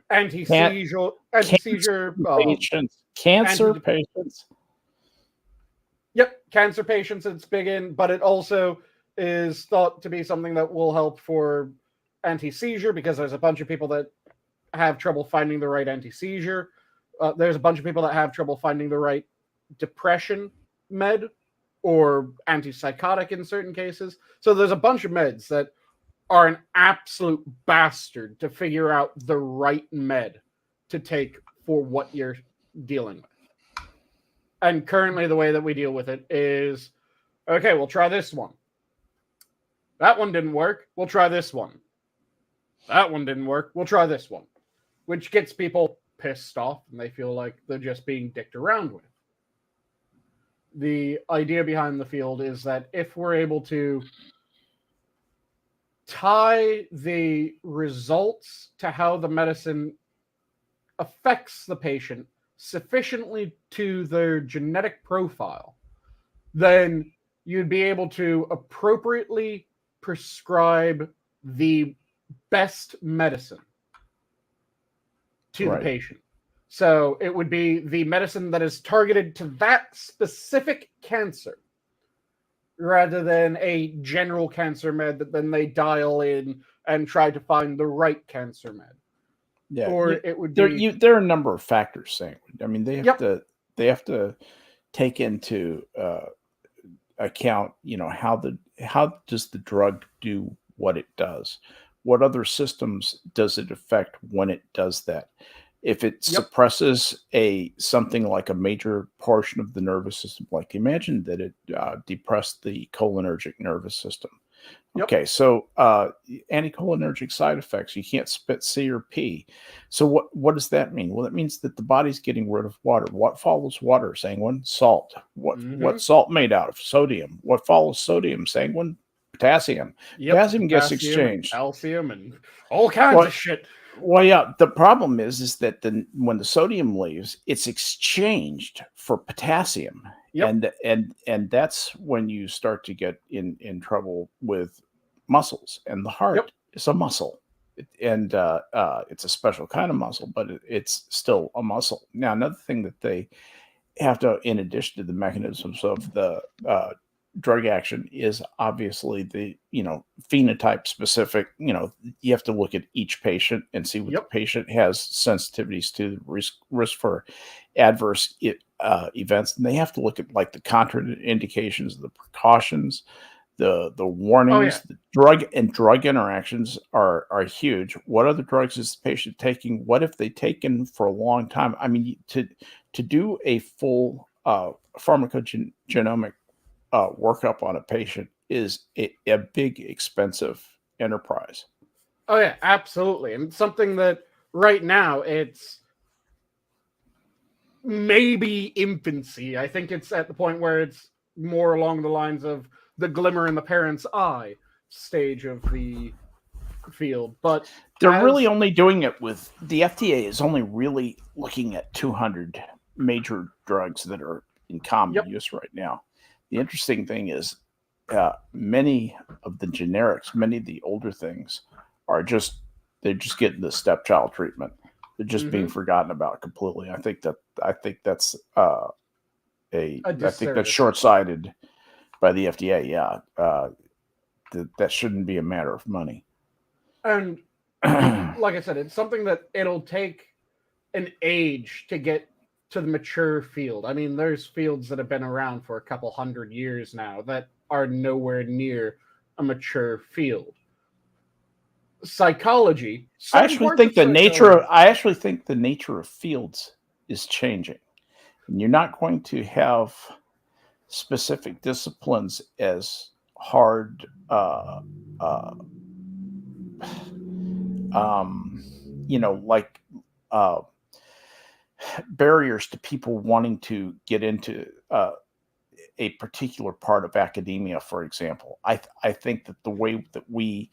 anti-seizure patients. Cancer patients. Yep, cancer patients it's big in, but it also is thought to be something that will help for anti-seizure, because there's a bunch of people that have trouble finding the right anti-seizure. There's a bunch of people that have trouble finding the right depression med or antipsychotic in certain cases. So there's a bunch of meds that are an absolute bastard to figure out the right med to take for what you're dealing with. And currently the way that we deal with it is, okay, we'll try this one. That one didn't work. We'll try this one. That one didn't work. We'll try this one. Which gets people pissed off, and they feel like they're just being dicked around with. The idea behind the field is that if we're able to tie the results to how the medicine affects the patient sufficiently to their genetic profile, then you'd be able to appropriately prescribe the best medicine to the patient. So it would be the medicine that is targeted to that specific cancer, rather than a general cancer med that then they dial in and try to find the right cancer med. Yeah, or it would be. There are a number of factors, Sanguine. I mean, they have to take into account, how does the drug do what it does? What other systems does it affect when it does that? If it suppresses something like a major portion of the nervous system, like imagine that it depressed the cholinergic nervous system. Okay, so anticholinergic side effects, you can't spit C or P. So what does that mean? Well, it means that the body's getting rid of water. What follows water, Sanguine? Salt. What's salt made out of? Sodium. What follows sodium, Sanguine? Potassium. Potassium gets exchanged. And calcium and all kinds of shit. Well, yeah, the problem is that when the sodium leaves, it's exchanged for potassium. And that's when you start to get in trouble with muscles, and the heart is a muscle. and it's a special kind of muscle, but it's still a muscle. Now, another thing that they have to, in addition to the mechanisms of the drug action, is obviously the phenotype specific. You have to look at each patient and see what the patient has sensitivities to, risk for adverse events, and they have to look at like the contraindications, the precautions, the warnings. The drug interactions are huge. What other drugs is the patient taking? What if they taken for a long time? I mean, to do a full pharmacogenomic workup on a patient is a big, expensive enterprise. Oh yeah, absolutely. And something that right now it's maybe infancy. I think it's at the point where it's more along the lines of the glimmer in the parent's eye stage of the field. But they're really only doing it with the FDA is only really looking at 200 major drugs that are in common use right now. The interesting thing is many of the generics, many of the older things are they're just getting the stepchild treatment. They're just being forgotten about completely. I think that's short-sighted by the FDA. Yeah, that shouldn't be a matter of money. And like I said, it's something that it'll take an age to get to the mature field. I mean, there's fields that have been around for a couple hundred years now that are nowhere near a mature field. Psychology. I actually think the nature of fields is changing. And you're not going to have specific disciplines as hard barriers to people wanting to get into a particular part of academia, for example. I think that the way that we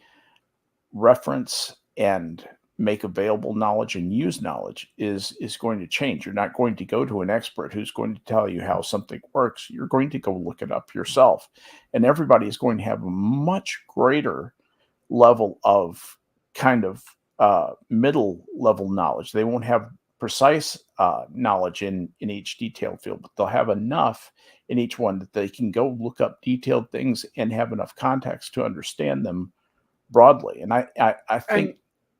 reference and make available knowledge and use knowledge is going to change. You're not going to go to an expert who's going to tell you how something works. You're going to go look it up yourself. And everybody is going to have a much greater level of kind of middle level knowledge. They won't have precise knowledge in each detailed field, but they'll have enough in each one that they can go look up detailed things and have enough context to understand them broadly. And I think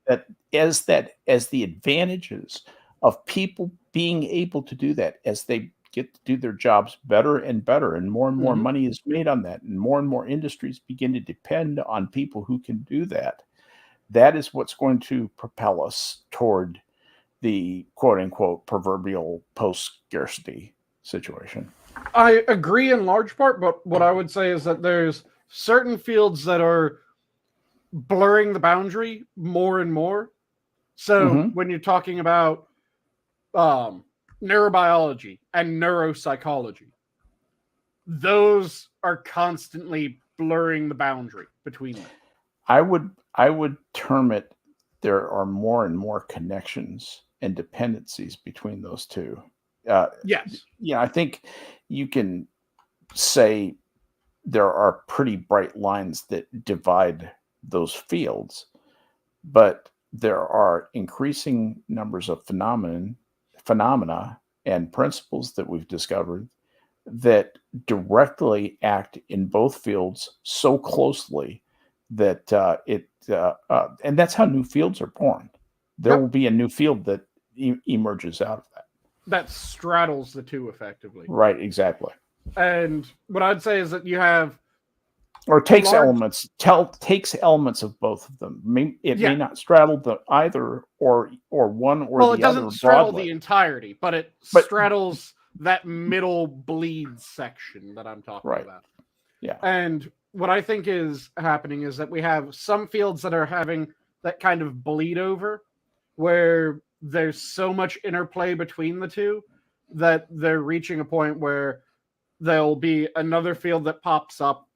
that as the advantages of people being able to do that, as they get to do their jobs better and better, and more money is made on that, and more industries begin to depend on people who can do that, that is what's going to propel us toward the quote unquote proverbial post-scarcity situation. I agree in large part, but what I would say is that there's certain fields that are blurring the boundary more and more. So when you're talking about neurobiology and neuropsychology, those are constantly blurring the boundary between them. I would term it, there are more and more connections and dependencies between those two. Yes. Yeah, I think you can say there are pretty bright lines that divide those fields, but there are increasing numbers of phenomena and principles that we've discovered that directly act in both fields so closely that and that's how new fields are born. There will be a new field that emerges out of that straddles the two effectively. Right, exactly. And what I'd say is that you have, or takes elements of both of them. It may not straddle the either or one or the other. It doesn't straddle the entirety, but it straddles that middle bleed section that I'm talking about. Yeah. And what I think is happening is that we have some fields that are having that kind of bleed over, where there's so much interplay between the two that they're reaching a point where there'll be another field that pops up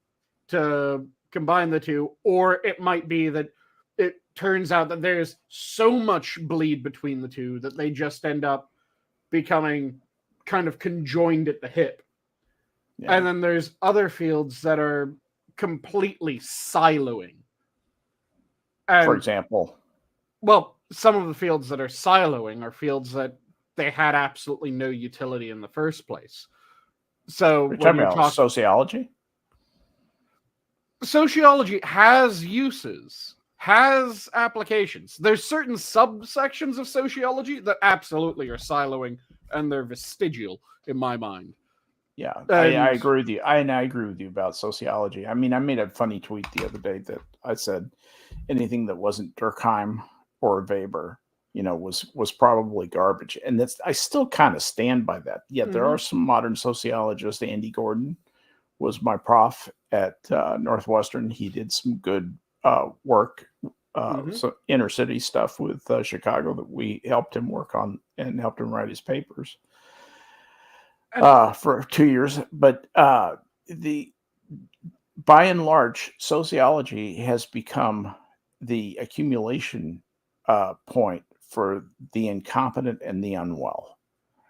to combine the two, or it might be that it turns out that there's so much bleed between the two that they just end up becoming kind of conjoined at the hip. Yeah. And then there's other fields that are completely siloing. For example? well, some of the fields that are siloing are fields that they had absolutely no utility in the first place. So You're when talking you're about talking sociology? sociology has uses, has applications. There's certain subsections of sociology that absolutely are siloing and they're vestigial in my mind. Yeah, I And agree with you. I agree with you about sociology. I mean, I made a funny tweet the other day that I said anything that wasn't Durkheim or Weber, was probably garbage, and that's I still kind of stand by that. Yet there are some modern sociologists. Andy Gordon was my prof at Northwestern. He did some good work, so inner city stuff with Chicago that we helped him work on and helped him write his papers for 2 years. But the by and large, sociology has become the accumulation point for the incompetent and the unwell.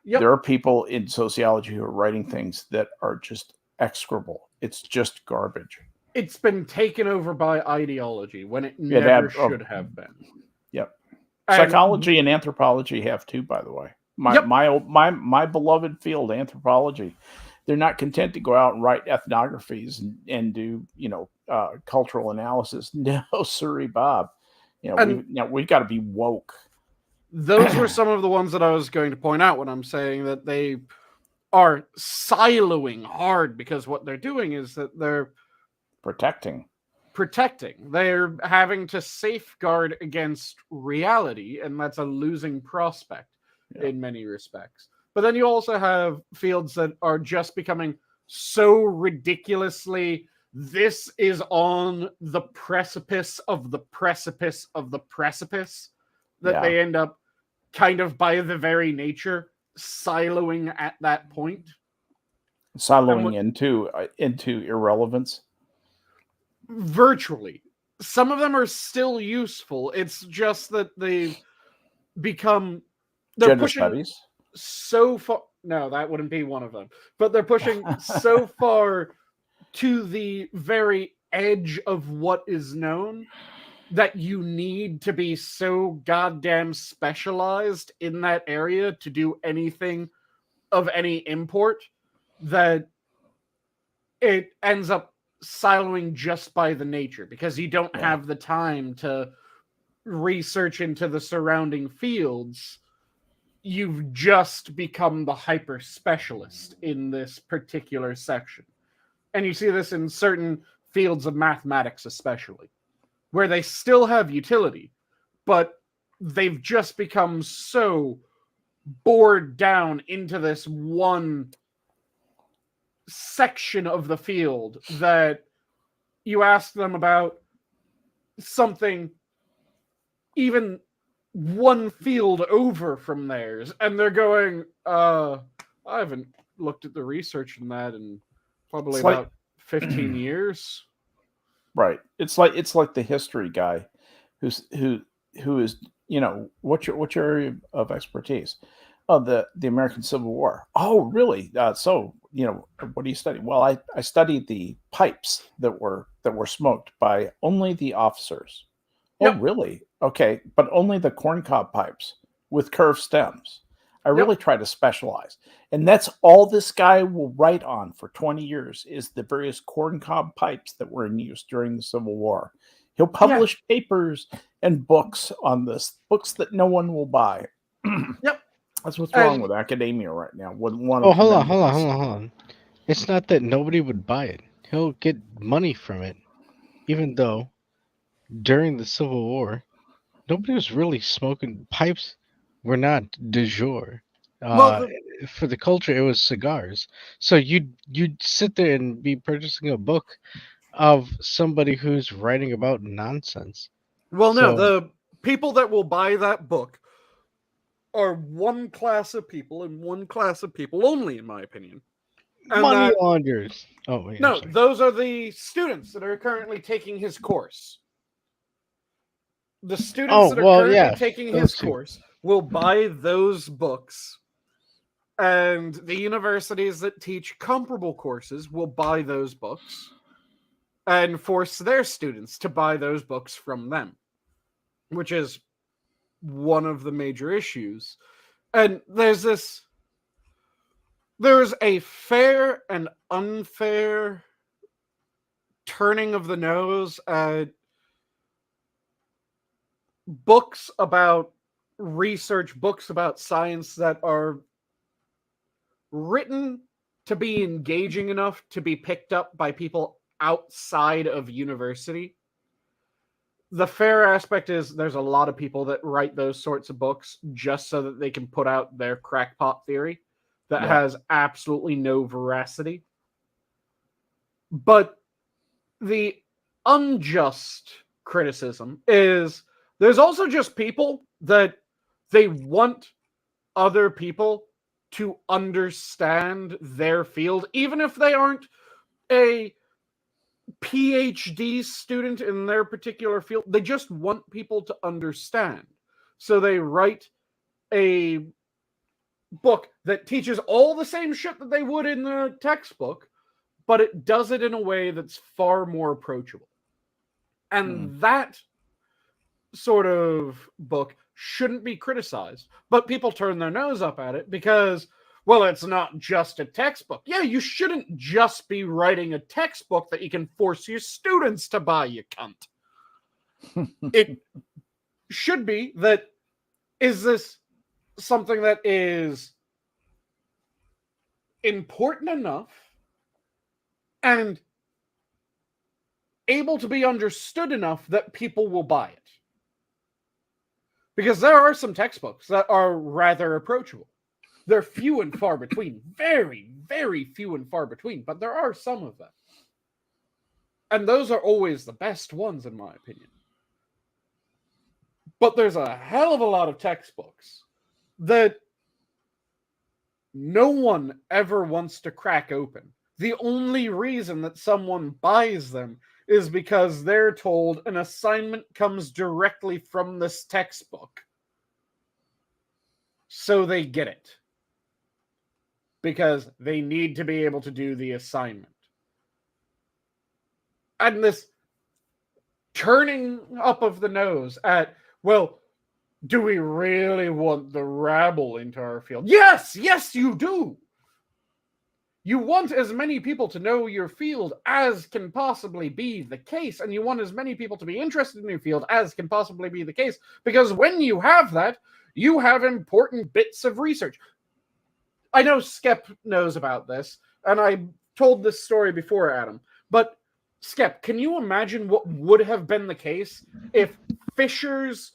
Yep. There are people in sociology who are writing things that are just execrable. It's just garbage. It's been taken over by ideology when it never should have been. Yep. Psychology and anthropology have too, by the way. My beloved field, anthropology. They're not content to go out and write ethnographies and do cultural analysis. No, sorry, Bob. We've got to be woke. Those were some of the ones that I was going to point out when I'm saying that they are siloing hard, because what they're doing is that they're protecting. They're having to safeguard against reality, and that's a losing prospect in many respects. But then you also have fields that are just becoming so ridiculously, this is on the precipice of the precipice of the precipice, that they end up kind of by the very nature siloing at that point. Siloing into irrelevance. Virtually. Some of them are still useful. It's just that they're Gender pushing studies. So far. No, that wouldn't be one of them. But they're pushing so far to the very edge of what is known that you need to be so goddamn specialized in that area to do anything of any import that it ends up siloing just by the nature, because you don't have the time to research into the surrounding fields. You've just become the hyper specialist in this particular section. And you see this in certain fields of mathematics, especially, where they still have utility, but they've just become so bored down into this one section of the field that you ask them about something even one field over from theirs, and they're going, I haven't looked at the research in that in probably about 15 years. Right. It's like the history guy who is, what's your area of expertise? Oh, the American Civil War. Oh, really? So, what do you study? Well, I studied the pipes that were smoked by only the officers. Yep. Oh, really? Okay, but only the corncob pipes with curved stems. I really try to specialize. And that's all this guy will write on for 20 years is the various corncob pipes that were in use during the Civil War. He'll publish papers and books on this, books that no one will buy. Yep. That's what's wrong with academia right now. Hold on. It's not that nobody would buy it. He'll get money from it, even though during the Civil War, nobody was really smoking. Pipes were not de jour. For the culture, it was cigars. So you'd sit there and be purchasing a book of somebody who's writing about nonsense. Well, no, the people that will buy that book are one class of people, and one class of people only, in my opinion. And money launderers. Oh, wait, no, those are the students that are currently taking his course. The students that are currently taking his course will buy those books, and the universities that teach comparable courses will buy those books and force their students to buy those books from them, which is one of the major issues. And there's a fair and unfair turning of the nose at books about research, books about science that are written to be engaging enough to be picked up by people outside of university. The fair aspect is there's a lot of people that write those sorts of books just so that they can put out their crackpot theory that has absolutely no veracity. But the unjust criticism is there's also just people that they want other people to understand their field, even if they aren't a PhD student in their particular field. They just want people to understand. So they write a book that teaches all the same shit that they would in the textbook, but it does it in a way that's far more approachable. And that sort of book shouldn't be criticized, but people turn their nose up at it because, well, it's not just a textbook. Yeah, you shouldn't just be writing a textbook that you can force your students to buy, you cunt. It should be that, is this something that is important enough and able to be understood enough that people will buy it? Because there are some textbooks that are rather approachable. They're few and far between. Very, very few and far between. But there are some of them. And those are always the best ones, in my opinion. But there's a hell of a lot of textbooks that no one ever wants to crack open. The only reason that someone buys them is because they're told an assignment comes directly from this textbook. So they get it. Because they need to be able to do the assignment. And this turning up of the nose at, well, do we really want the rabble into our field? Yes, you do. You want as many people to know your field as can possibly be the case, and you want as many people to be interested in your field as can possibly be the case, because when you have that, you have important bits of research. I know Skep knows about this, and I told this story before, Adam, but Skep, can you imagine what would have been the case if Fisher's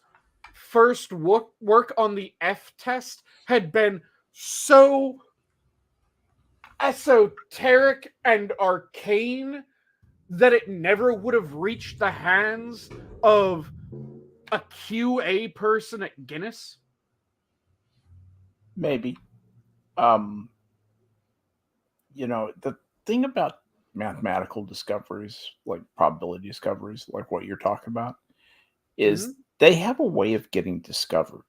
first work on the F test had been so esoteric and arcane that it never would have reached the hands of a QA person at Guinness? Maybe. The thing about mathematical discoveries, like probability discoveries, like what you're talking about, is they have a way of getting discovered.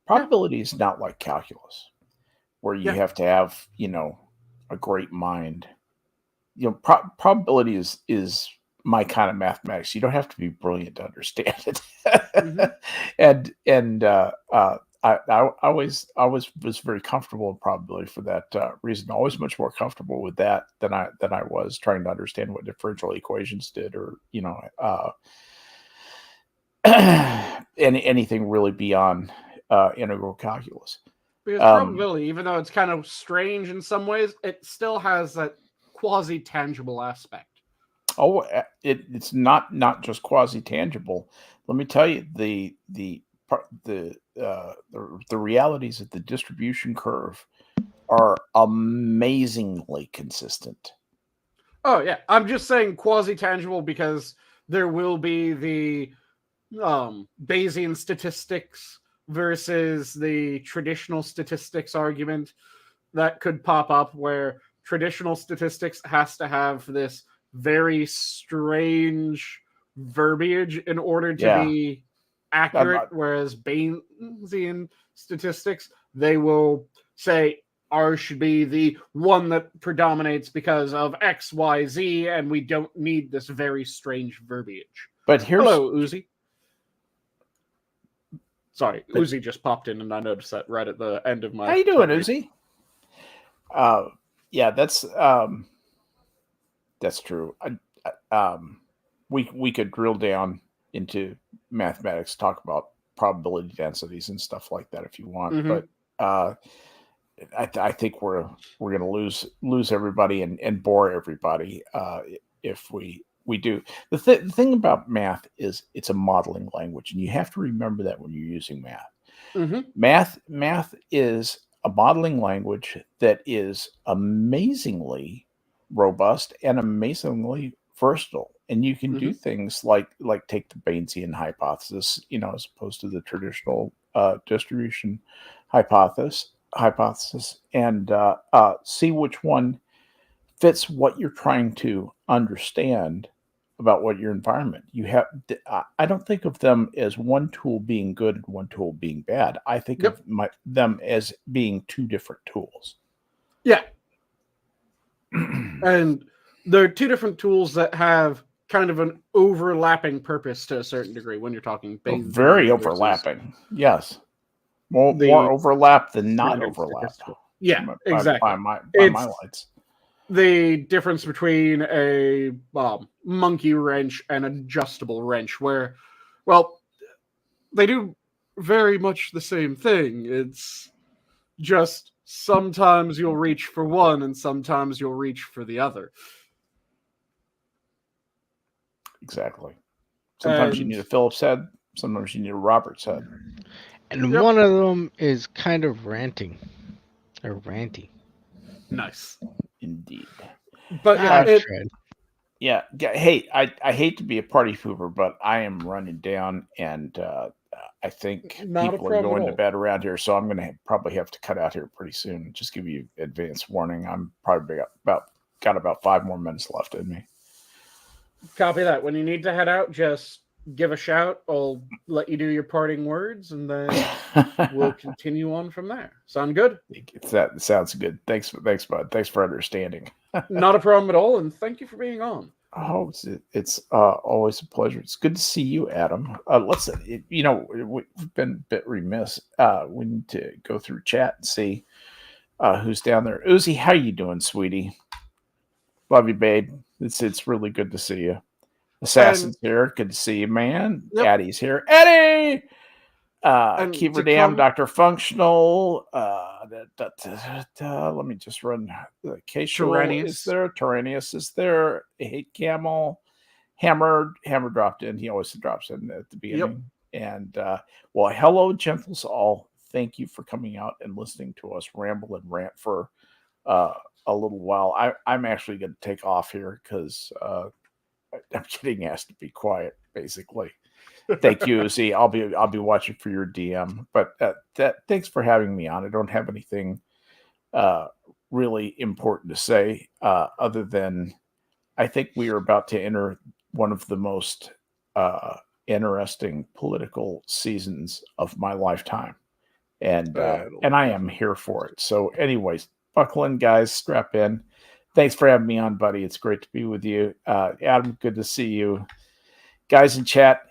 Probability is not like calculus, where you have to have, a great mind. Probability is my kind of mathematics. You don't have to be brilliant to understand it. I always was very comfortable in probability for that reason. Always much more comfortable with that than I was trying to understand what differential equations did, or anything really beyond integral calculus. Because probability, even though it's kind of strange in some ways, it still has that quasi-tangible aspect. Oh, it's not just quasi-tangible. Let me tell you, the realities of the distribution curve are amazingly consistent. Oh yeah, I'm just saying quasi-tangible because there will be the Bayesian statistics versus the traditional statistics argument that could pop up, where traditional statistics has to have this very strange verbiage in order to be accurate, whereas Bayesian statistics, they will say R should be the one that predominates because of X, Y, Z, and we don't need this very strange verbiage. But here's... Hello, Uzi. Sorry, Uzi just popped in, and I noticed that right at the end of my. How you doing, summary. Uzi? Yeah, that's true. We could drill down into mathematics, talk about probability densities and stuff like that if you want, Mhm. but I think we're going to lose everybody and bore everybody if we do. The thing about math is it's a modeling language, and you have to remember that when you're using math. Mhm. Math is a modeling language that is amazingly robust and amazingly versatile, and you can do things like take the Bayesian hypothesis, as opposed to the traditional distribution hypothesis, and see which one fits what you're trying to understand about what your environment. You have. I don't think of them as one tool being good and one tool being bad. I think of them as being two different tools. Yeah. And there are two different tools that have kind of an overlapping purpose to a certain degree when you're talking Bayesian. Very overlapping. Yes. More overlap than not overlap. Yeah, exactly. By my lights. The difference between a monkey wrench and an adjustable wrench, where, well, they do very much the same thing. It's just sometimes you'll reach for one and sometimes you'll reach for the other. Exactly. Sometimes you need a Phillips head. Sometimes you need a Roberts head. And one of them is kind of ranting. Or ranty. Nice. Indeed. But yeah, hey, I hate to be a party pooper, but I am running down, and I think people are going to bed around here, so I'm going to probably have to cut out here pretty soon. Just give you advance warning. I'm probably got about 5 more minutes left in me. Copy that. When you need to head out, just give a shout. I'll let you do your parting words, and then we'll continue on from there. Sound good? That sounds good. Thanks, bud. Thanks for understanding. Not a problem at all, and thank you for being on. Oh, it's always a pleasure. It's good to see you, Adam. We've been a bit remiss. We need to go through chat and see who's down there. Uzi, how you doing, sweetie? Love you, babe. It's really good to see you. Assassin's here. Good to see you, man. Yep. Eddie's here. Eddie! Keeper Dam, Dr. Functional. Let me just run. K-Shul is there. Tyrannius is there. Hate Camel. Hammer dropped in. He always drops in at the beginning. Yep. And hello, gentles all. Thank you for coming out and listening to us ramble and rant for a little while. I'm actually going to take off here because I'm getting asked to be quiet, basically. Thank you, Uzi. I'll be watching for your DM. But thanks for having me on. I don't have anything really important to say other than I think we are about to enter one of the most interesting political seasons of my lifetime, and I am here for it. So, anyways, buckle in, guys. Strap in. Thanks for having me on, buddy. It's great to be with you. Adam, good to see you. Guys in chat,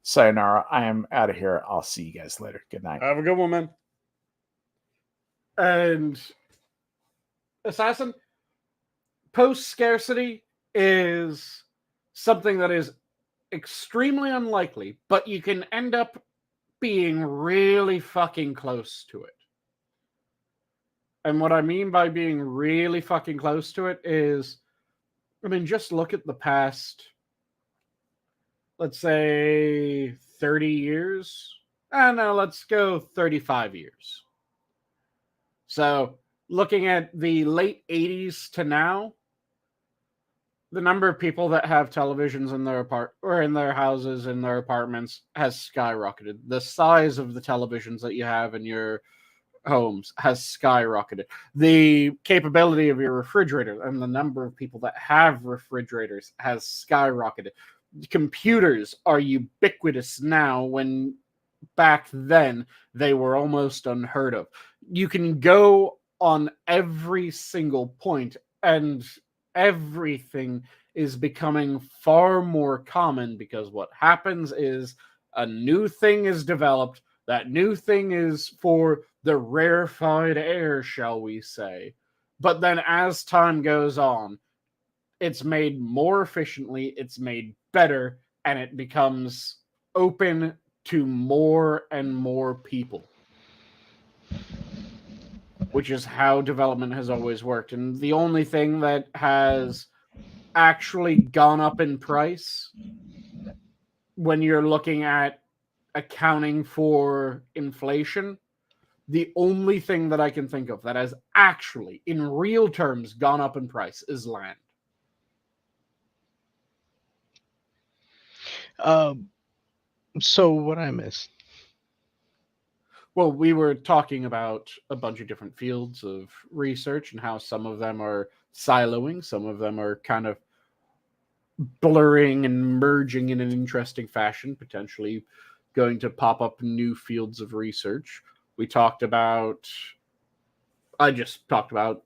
sayonara. I am out of here. I'll see you guys later. Good night. Have a good one, man. And Assassin, post-scarcity is something that is extremely unlikely, but you can end up being really fucking close to it. And what I mean by being really fucking close to it is, just look at the past, let's say, 30 years. No, let's go 35 years. So, looking at the late 80s to now, the number of people that have televisions in their houses, in their apartments, has skyrocketed. The size of the televisions that you have in your homes has skyrocketed. The capability of your refrigerator and the number of people that have refrigerators has skyrocketed. Computers are ubiquitous now, when back then they were almost unheard of. You can go on every single point, and everything is becoming far more common, because what happens is a new thing is developed That new thing is for the rarefied air, shall we say. But then as time goes on, it's made more efficiently, it's made better, and it becomes open to more and more people. Which is how development has always worked. And the only thing that has actually gone up in price when you're looking at accounting for inflation, the only thing that I can think of that has actually, in real terms, gone up in price is land. So what I missed? Well, we were talking about a bunch of different fields of research and how some of them are siloing, some of them are kind of blurring and merging in an interesting fashion, potentially going to pop up new fields of research. I just talked about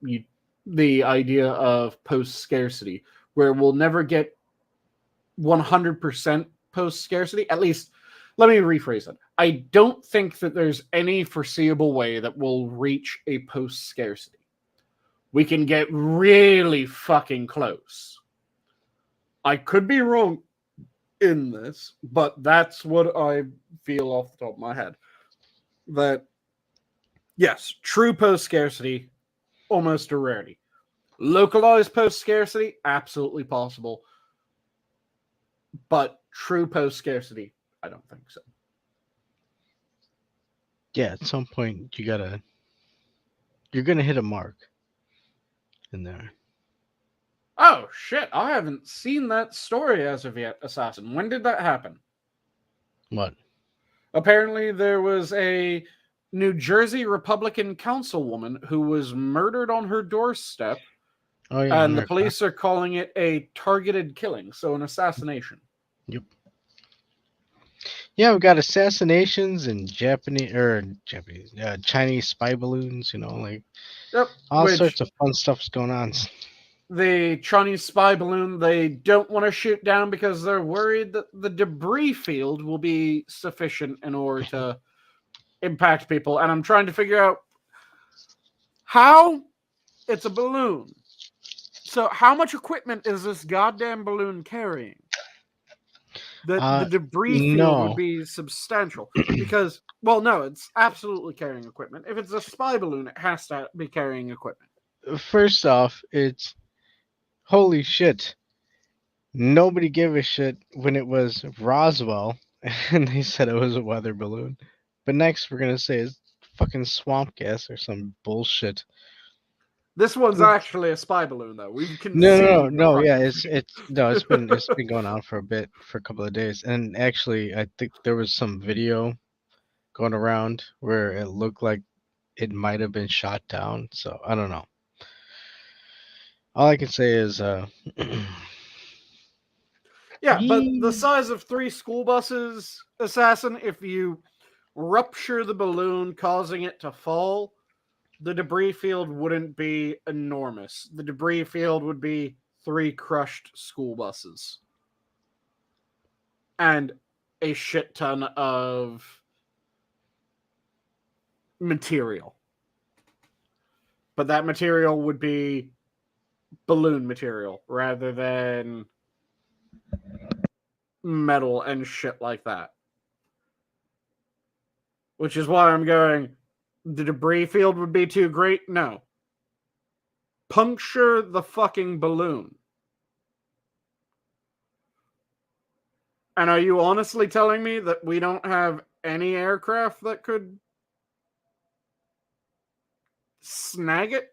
the idea of post-scarcity, where we'll never get 100% post-scarcity. At least, let me rephrase it. I don't think that there's any foreseeable way that we'll reach a post-scarcity. We can get really fucking close. I could be wrong in this, but that's what I feel off the top of my head. That, yes, true post-scarcity, almost a rarity. Localized post-scarcity, absolutely possible. But true post-scarcity, I don't think so. Yeah, at some point you're gonna hit a mark in there. Oh, shit. I haven't seen that story as of yet, Assassin. When did that happen? What? Apparently, there was a New Jersey Republican councilwoman who was murdered on her doorstep, Oh yeah, and the police are calling it a targeted killing, so an assassination. Yep. Yeah, we got assassinations and Chinese spy balloons. Like Yep. all sorts of fun stuff's going on. The Chinese spy balloon, they don't want to shoot down because they're worried that the debris field will be sufficient in order to impact people. And I'm trying to figure out how it's a balloon. So how much equipment is this goddamn balloon carrying? The debris field would be substantial because, well, no, it's absolutely carrying equipment. If it's a spy balloon, it has to be carrying equipment. First off, it's holy shit. Nobody gave a shit when it was Roswell and they said it was a weather balloon. But next we're gonna say it's fucking swamp gas or some bullshit. This one's actually a spy balloon, though. We've No. Yeah, it's been going on for a couple of days, and actually, I think there was some video going around where it looked like it might have been shot down. So I don't know. All I can say is, yeah, but the size of 3 school buses, Assassin, if you rupture the balloon, causing it to fall, the debris field wouldn't be enormous. The debris field would be 3 crushed school buses. And a shit ton of material. But that material would be balloon material rather than metal and shit like that. Which is why I'm going, the debris field would be too great? No. Puncture the fucking balloon. And are you honestly telling me that we don't have any aircraft that could snag it?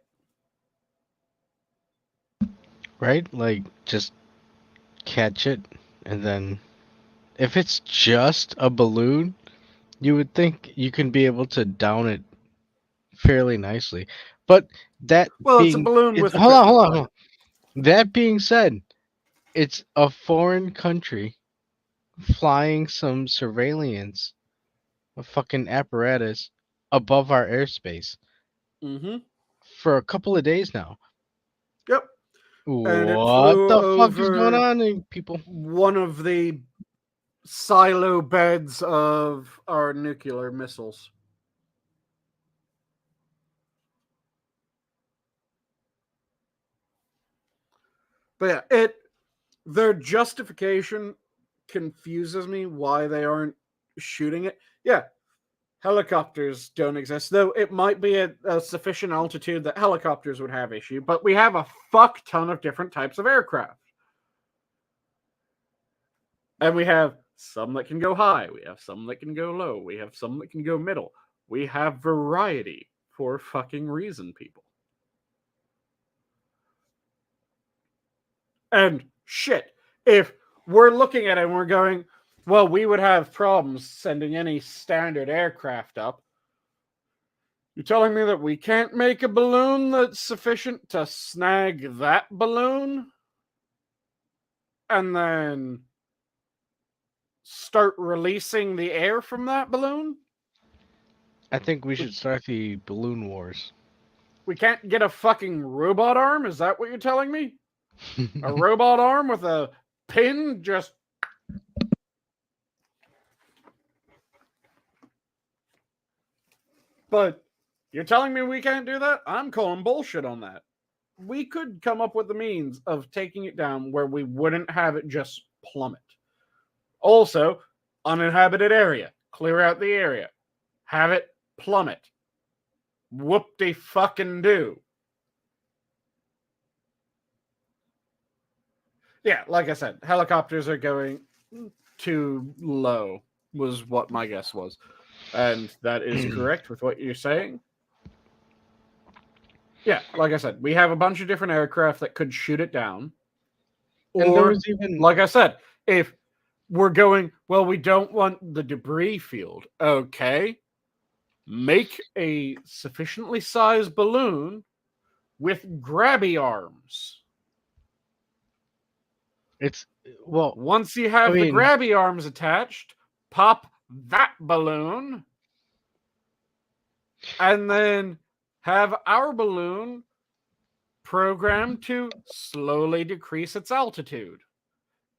Right? Like, just catch it, and then if it's just a balloon, you would think you can be able to down it fairly nicely. But it's a balloon with hold on. That being said, it's a foreign country flying some surveillance, a fucking apparatus above our airspace for a couple of days now. Yep. What the fuck is going on, people? One of the silo beds of our nuclear missiles. But yeah, their justification confuses me why they aren't shooting it. Yeah, helicopters don't exist, though it might be a sufficient altitude that helicopters would have issue, but we have a fuck ton of different types of aircraft. And we have some that can go high, we have some that can go low, we have some that can go middle. We have variety for fucking reason, people. And shit, if we're looking at it and we're going, well, we would have problems sending any standard aircraft up. You're telling me that we can't make a balloon that's sufficient to snag that balloon? And then start releasing the air from that balloon? I think we should start the balloon wars. We can't get a fucking robot arm? Is that what you're telling me? A robot arm with a pin just... But you're telling me we can't do that? I'm calling bullshit on that. We could come up with the means of taking it down where we wouldn't have it just plummet. Also, uninhabited area. Clear out the area. Have it plummet. Whoop-de-fucking-do. Yeah, like I said, helicopters are going too low, was what my guess was. And that is correct with what you're saying. Yeah, like I said, we have a bunch of different aircraft that could shoot it down. And there Or, was even like I said, if we're going, well, we don't want the debris field. Okay. Make a sufficiently sized balloon with grabby arms. it's well, Once you have the grabby arms attached, pop that balloon and then have our balloon programmed to slowly decrease its altitude.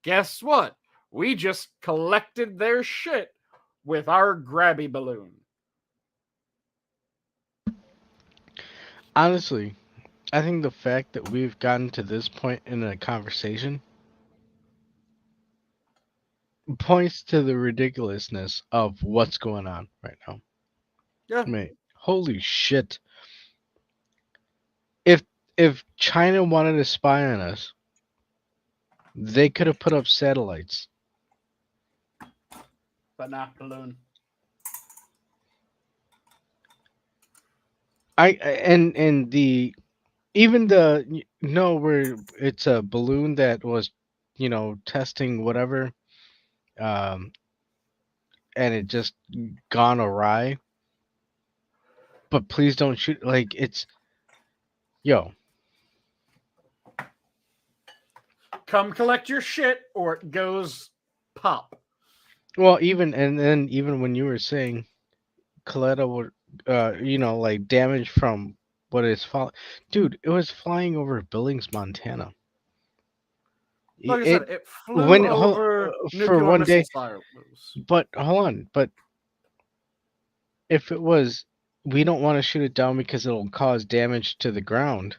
Guess what? We just collected their shit with our grabby balloon. honestly, I think the fact that we've gotten to this point in a conversation points to the ridiculousness of what's going on right now. Yeah. I mean, holy shit. If China wanted to spy on us, they could have put up satellites. But not balloon. And the even the no where it's a balloon that was, testing whatever, um, and it just gone awry. But please don't shoot. Like it's, yo, Come collect your shit or it goes pop. well, even when you were saying collateral, like damage from what is falling, dude, it was flying over Billings, Montana. Like I It said, it flew over for nuclear one missile day, silos. but hold on, but if it was, we don't want to shoot it down because it'll cause damage to the ground.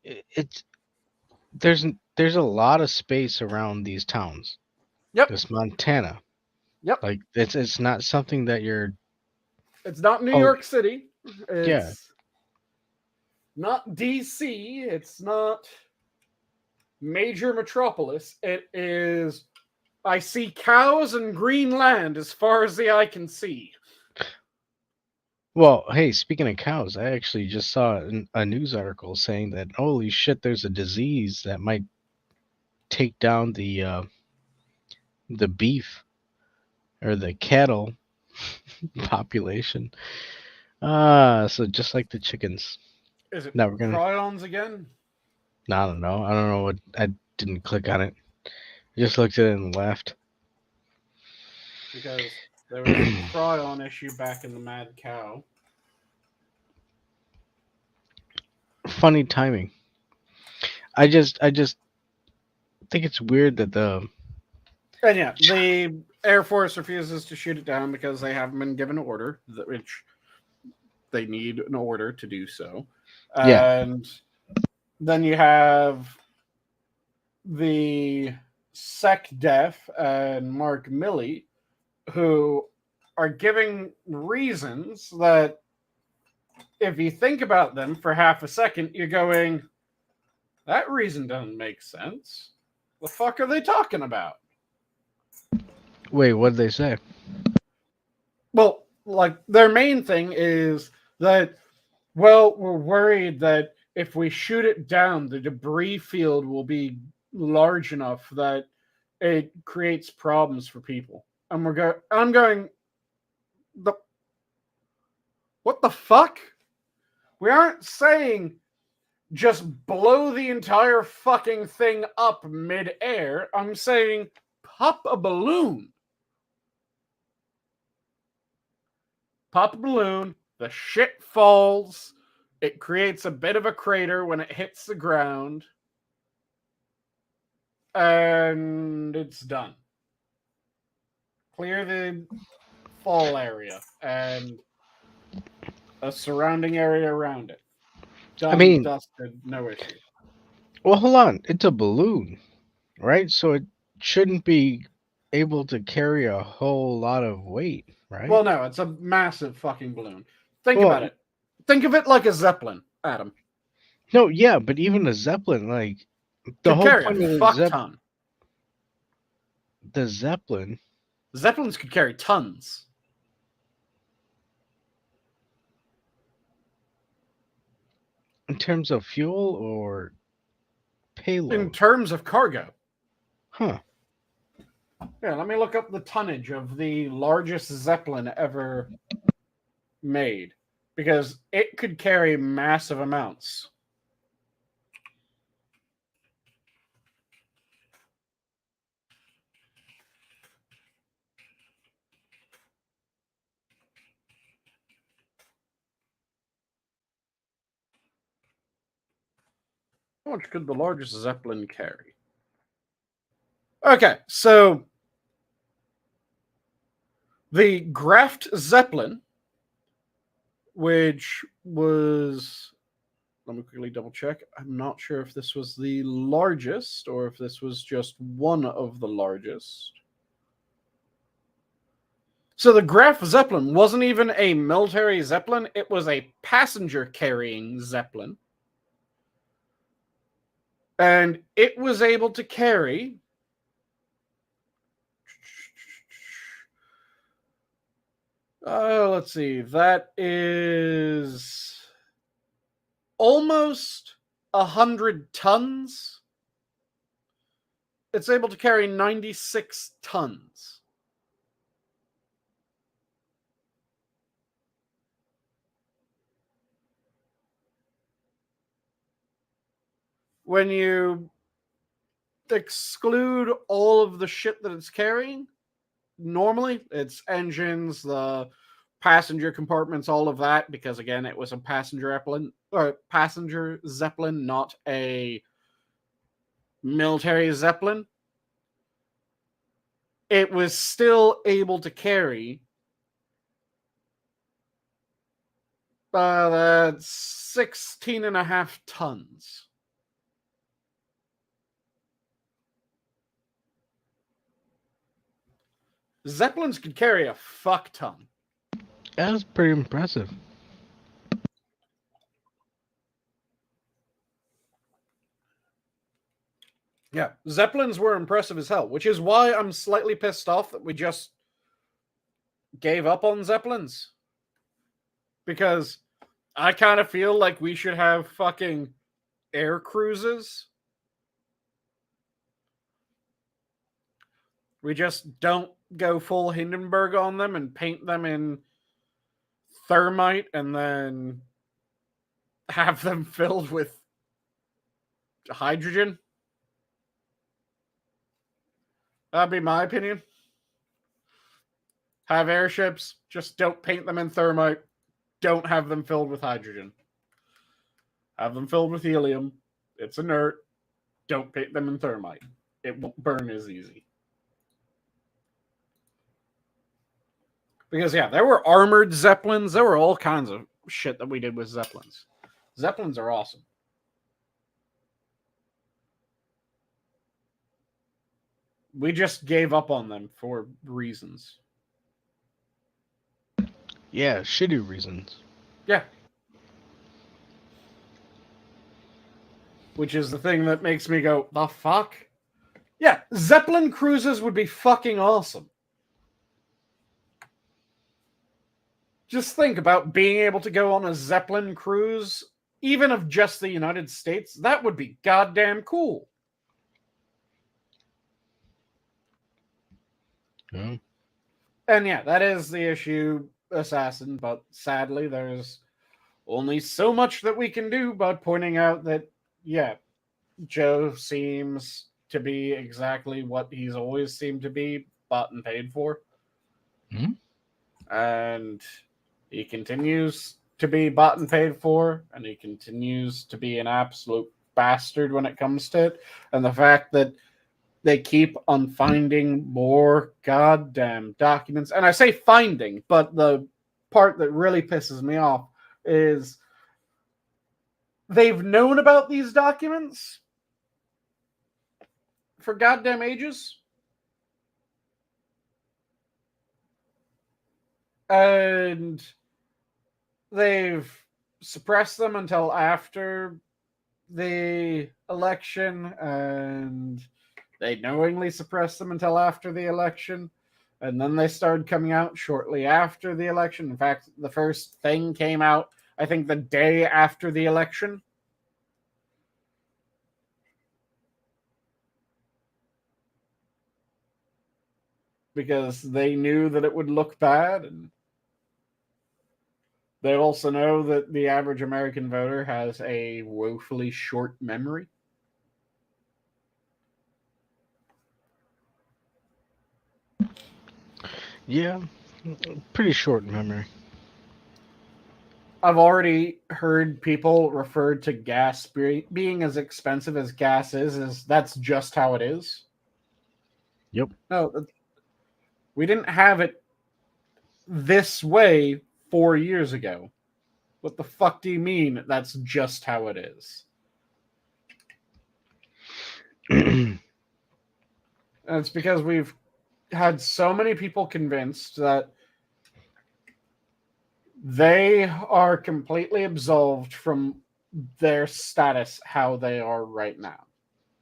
It's there's a lot of space around these towns. Yep. This Montana. Yep. Like it's not something that you're. It's not New York City. It's Yeah. not DC. It's not major metropolis. It is. I see cows and green land as far as the eye can see. Well, hey, speaking of cows, I actually just saw a news article saying that holy shit, there's a disease that might take down the beef or the cattle population. So just like the chickens. Is it Now we're gonna. prions again? No, I don't know. I don't know what. I didn't click on it. I just looked at it and laughed. Because there was a prion issue back in the Mad Cow. Funny timing. I just think it's weird that And yeah, the Air Force refuses to shoot it down because they haven't been given an order, which they need an order to do so. Yeah. And then you have the SecDef and Mark Milley, who are giving reasons that, if you think about them for half a second, you're going, that reason doesn't make sense. The fuck are they talking about? Wait, what did they say? Well, like, their main thing is that, well, we're worried that if we shoot it down, the debris field will be large enough that it creates problems for people. And I'm going, what the fuck? We aren't saying just blow the entire fucking thing up mid-air. I'm saying pop a balloon. Pop a balloon, the shit falls, it creates a bit of a crater when it hits the ground, and it's done. Clear the fall area and a surrounding area around it. Done, I mean, dusted, no issue. well, hold on. It's a balloon, right? So it shouldn't be able to carry a whole lot of weight, right? Well, no, it's a massive fucking balloon. Think Well, about it. Think of it like a Zeppelin, Adam. no, yeah, but even a Zeppelin, like the Could whole carry point a of fuck ton. the Zeppelin, Zeppelins could carry tons. in terms of fuel or payload. In terms of cargo. Huh. Yeah, let me look up the tonnage of the largest Zeppelin ever made, because it could carry massive amounts. How much could the largest Zeppelin carry? Okay, so the Graft Zeppelin, which was, let me quickly double check. I'm not sure if this was the largest or if this was just one of the largest. So the Graf Zeppelin wasn't even a military Zeppelin, it was a passenger carrying Zeppelin. And it was able to carry let's see, that is almost 100 tons. It's able to carry 96 tons. When you exclude all of the shit that it's carrying, normally it's engines, the passenger compartments, all of that, because again, it was a passenger Zeppelin, not a military Zeppelin. It was still able to carry that's 16.5 tons. Zeppelins could carry a fuck ton. That was pretty impressive. Yeah, Zeppelins were impressive as hell, which is why I'm slightly pissed off that we just gave up on Zeppelins. Because I kind of feel like we should have fucking air cruises. We just don't go full Hindenburg on them and paint them in thermite and then have them filled with hydrogen. That'd be my opinion. Have airships, just don't paint them in thermite. Don't have them filled with hydrogen. Have them filled with helium. It's inert. Don't paint them in thermite. It won't burn as easy. Because, yeah, there were armored Zeppelins. There were all kinds of shit that we did with Zeppelins. Zeppelins are awesome. We just gave up on them for reasons. Yeah, shitty reasons. Yeah. Which is the thing that makes me go, the fuck? Yeah, Zeppelin cruises would be fucking awesome. Just think about being able to go on a Zeppelin cruise, even of just the United States. That would be goddamn cool. Yeah. And yeah, that is the issue, Assassin, but sadly there's only so much that we can do but pointing out that, yeah, Joe seems to be exactly what he's always seemed to be, bought and paid for. Hmm? And he continues to be bought and paid for, and he continues to be an absolute bastard when it comes to it. And the fact that they keep on finding more goddamn documents. And I say finding, but the part that really pisses me off is they've known about these documents for goddamn ages. And they've suppressed them until after the election, and they knowingly suppressed them until after the election, and then they started coming out shortly after the election. In fact, the first thing came out, I think, the day after the election. Because they knew that it would look bad, and they also know that the average American voter has a woefully short memory. Yeah, pretty short memory. I've already heard people refer to gas being as expensive as gas is that's just how it is. Yep. No, we didn't have it this way 4 years ago. What the fuck do you mean that's just how it is? And it's because we've had so many people convinced that they are completely absolved from their status how they are right now.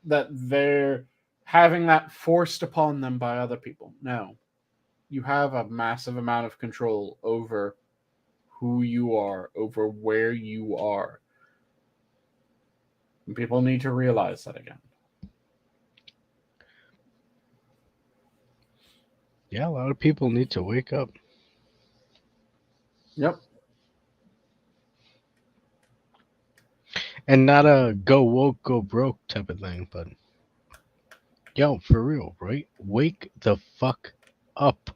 That they're having that forced upon them by other people. No. You have a massive amount of control over who you are, over where you are. And people need to realize that again. Yeah, a lot of people need to wake up. Yep. And not a go woke, go broke type of thing, but yo, for real, right? Wake the fuck up.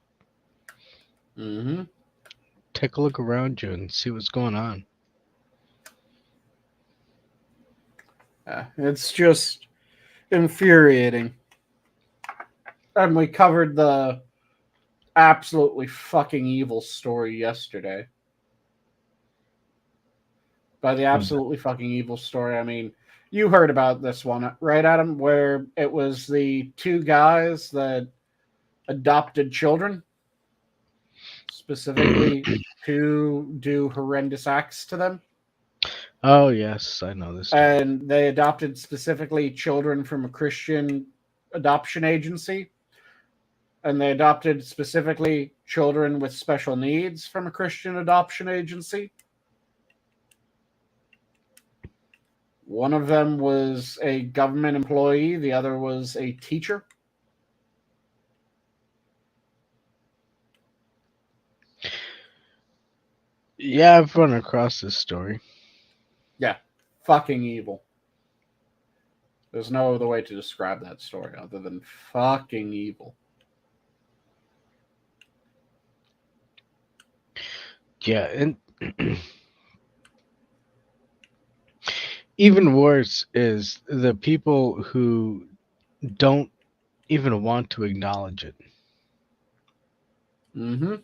Mm-hmm. Take a look around you and see what's going on. It's just infuriating. And we covered the absolutely fucking evil story yesterday. By the absolutely fucking evil story, I mean, you heard about this one, right, Adam? Where it was the two guys that adopted children, specifically to do horrendous acts to them. Oh, yes, I know this. And they adopted specifically children from a Christian adoption agency. And they adopted specifically children with special needs from a Christian adoption agency. One of them was a government employee. The other was a teacher. Yeah, I've run across this story. Yeah, fucking evil. There's no other way to describe that story other than fucking evil. Yeah, and even worse is the people who don't even want to acknowledge it. Mm-hmm.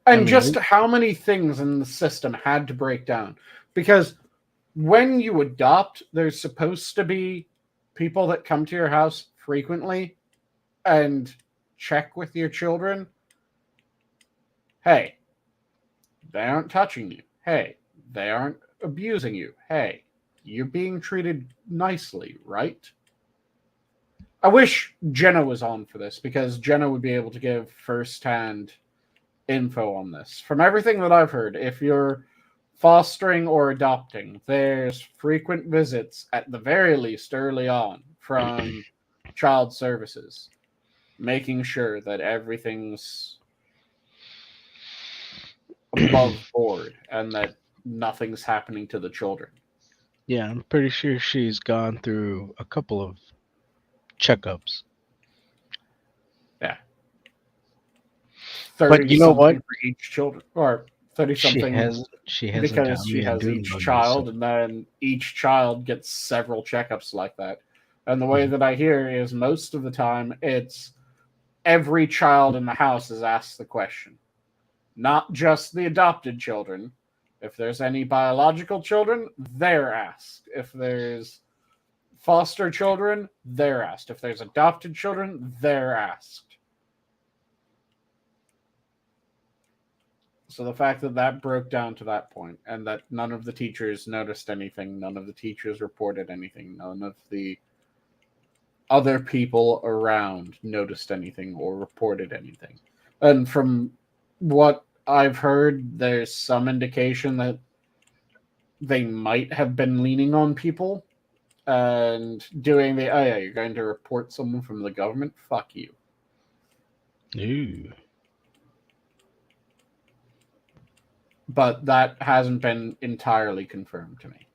And just how many things in the system had to break down. Because when you adopt, there's supposed to be people that come to your house frequently and check with your children. Hey, they aren't touching you. Hey, they aren't abusing you. Hey, you're being treated nicely, right? I wish Jenna was on for this, because Jenna would be able to give firsthand info on this. From everything that I've heard, if you're fostering or adopting, there's frequent visits, at the very least early on, from child services, making sure that everything's above board and that nothing's happening to the children. Yeah, I'm pretty sure she's gone through a couple of checkups. Yeah. 30 But you know what? something For each children, or 30 something she hasn't because got she me on has Dune each Buggy, child, so- and then each child gets several checkups like that. And the way that I hear is most of the time it's every child in the house is asked the question. Not just the adopted children. If there's any biological children, they're asked. If there's foster children, they're asked. If there's adopted children, they're asked. So the fact that that broke down to that point, and that none of the teachers noticed anything, none of the teachers reported anything, none of the other people around noticed anything or reported anything. And from what I've heard, there's some indication that they might have been leaning on people and doing the, oh yeah, you're going to report someone from the government? Fuck you. Ooh. But that hasn't been entirely confirmed to me.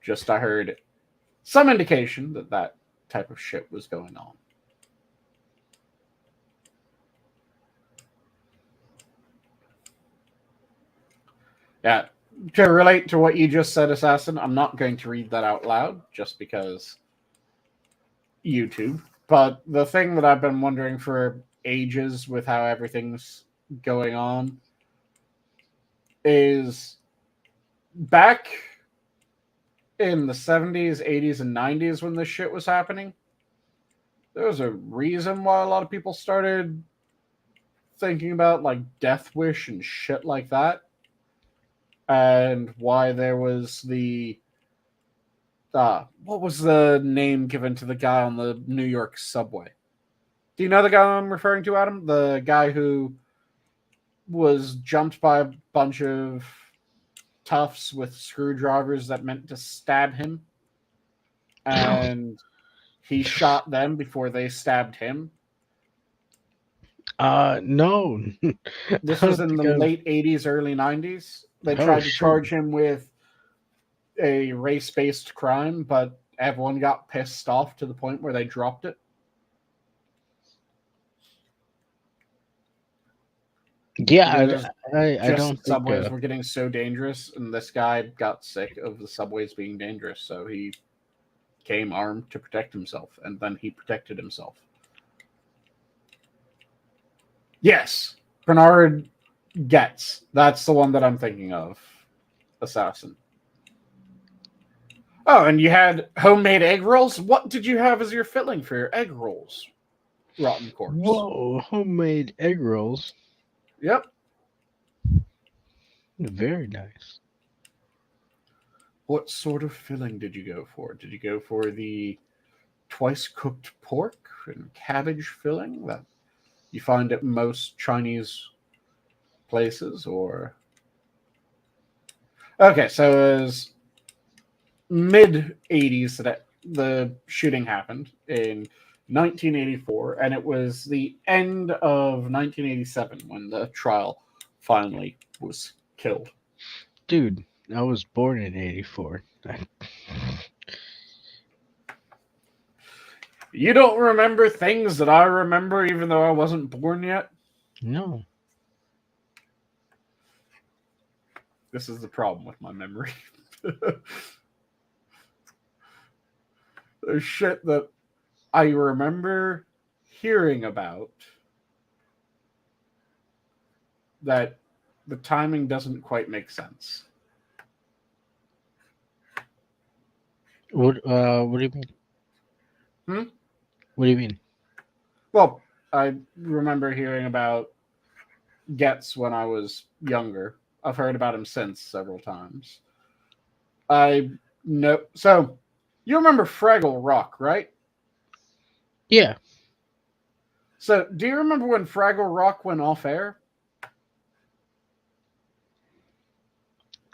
Just I heard some indication that that type of shit was going on. Yeah, to relate to what you just said, Assassin, I'm not going to read that out loud just because YouTube. But the thing that I've been wondering for ages with how everything's going on is back in the 70s, 80s, and 90s when this shit was happening, there was a reason why a lot of people started thinking about like Death Wish and shit like that. And why there was the what was the name given to the guy on the New York subway? Do you know the guy I'm referring to, Adam? The guy who was jumped by a bunch of toughs with screwdrivers that meant to stab him, and he shot them before they stabbed him. No. This was in the late 80s, early 90s. They tried to charge him with a race-based crime, but everyone got pissed off to the point where they dropped it. Yeah, I don't think subways were getting so dangerous, and this guy got sick of the subways being dangerous, so he came armed to protect himself, and then he protected himself. Yes, Bernard Getz. That's the one that I'm thinking of. Assassin. Oh, and you had homemade egg rolls? What did you have as your filling for your egg rolls? Rotten corpse. Whoa, homemade egg rolls. Yep. Very nice. What sort of filling did you go for? Did you go for the twice cooked pork and cabbage filling that you find at most Chinese places, or? Okay, so it was mid 80s that the shooting happened in 1984, and it was the end of 1987 when the trial finally was killed. Dude, I was born in 84. You don't remember things that I remember even though I wasn't born yet? No. This is the problem with my memory. There's shit that I remember hearing about that the timing doesn't quite make sense. What do you mean? Hmm? What do you mean? Well, I remember hearing about Getz when I was younger. I've heard about him since several times. I know. So, you remember Fraggle Rock, right? Yeah. So, do you remember when Fraggle Rock went off air?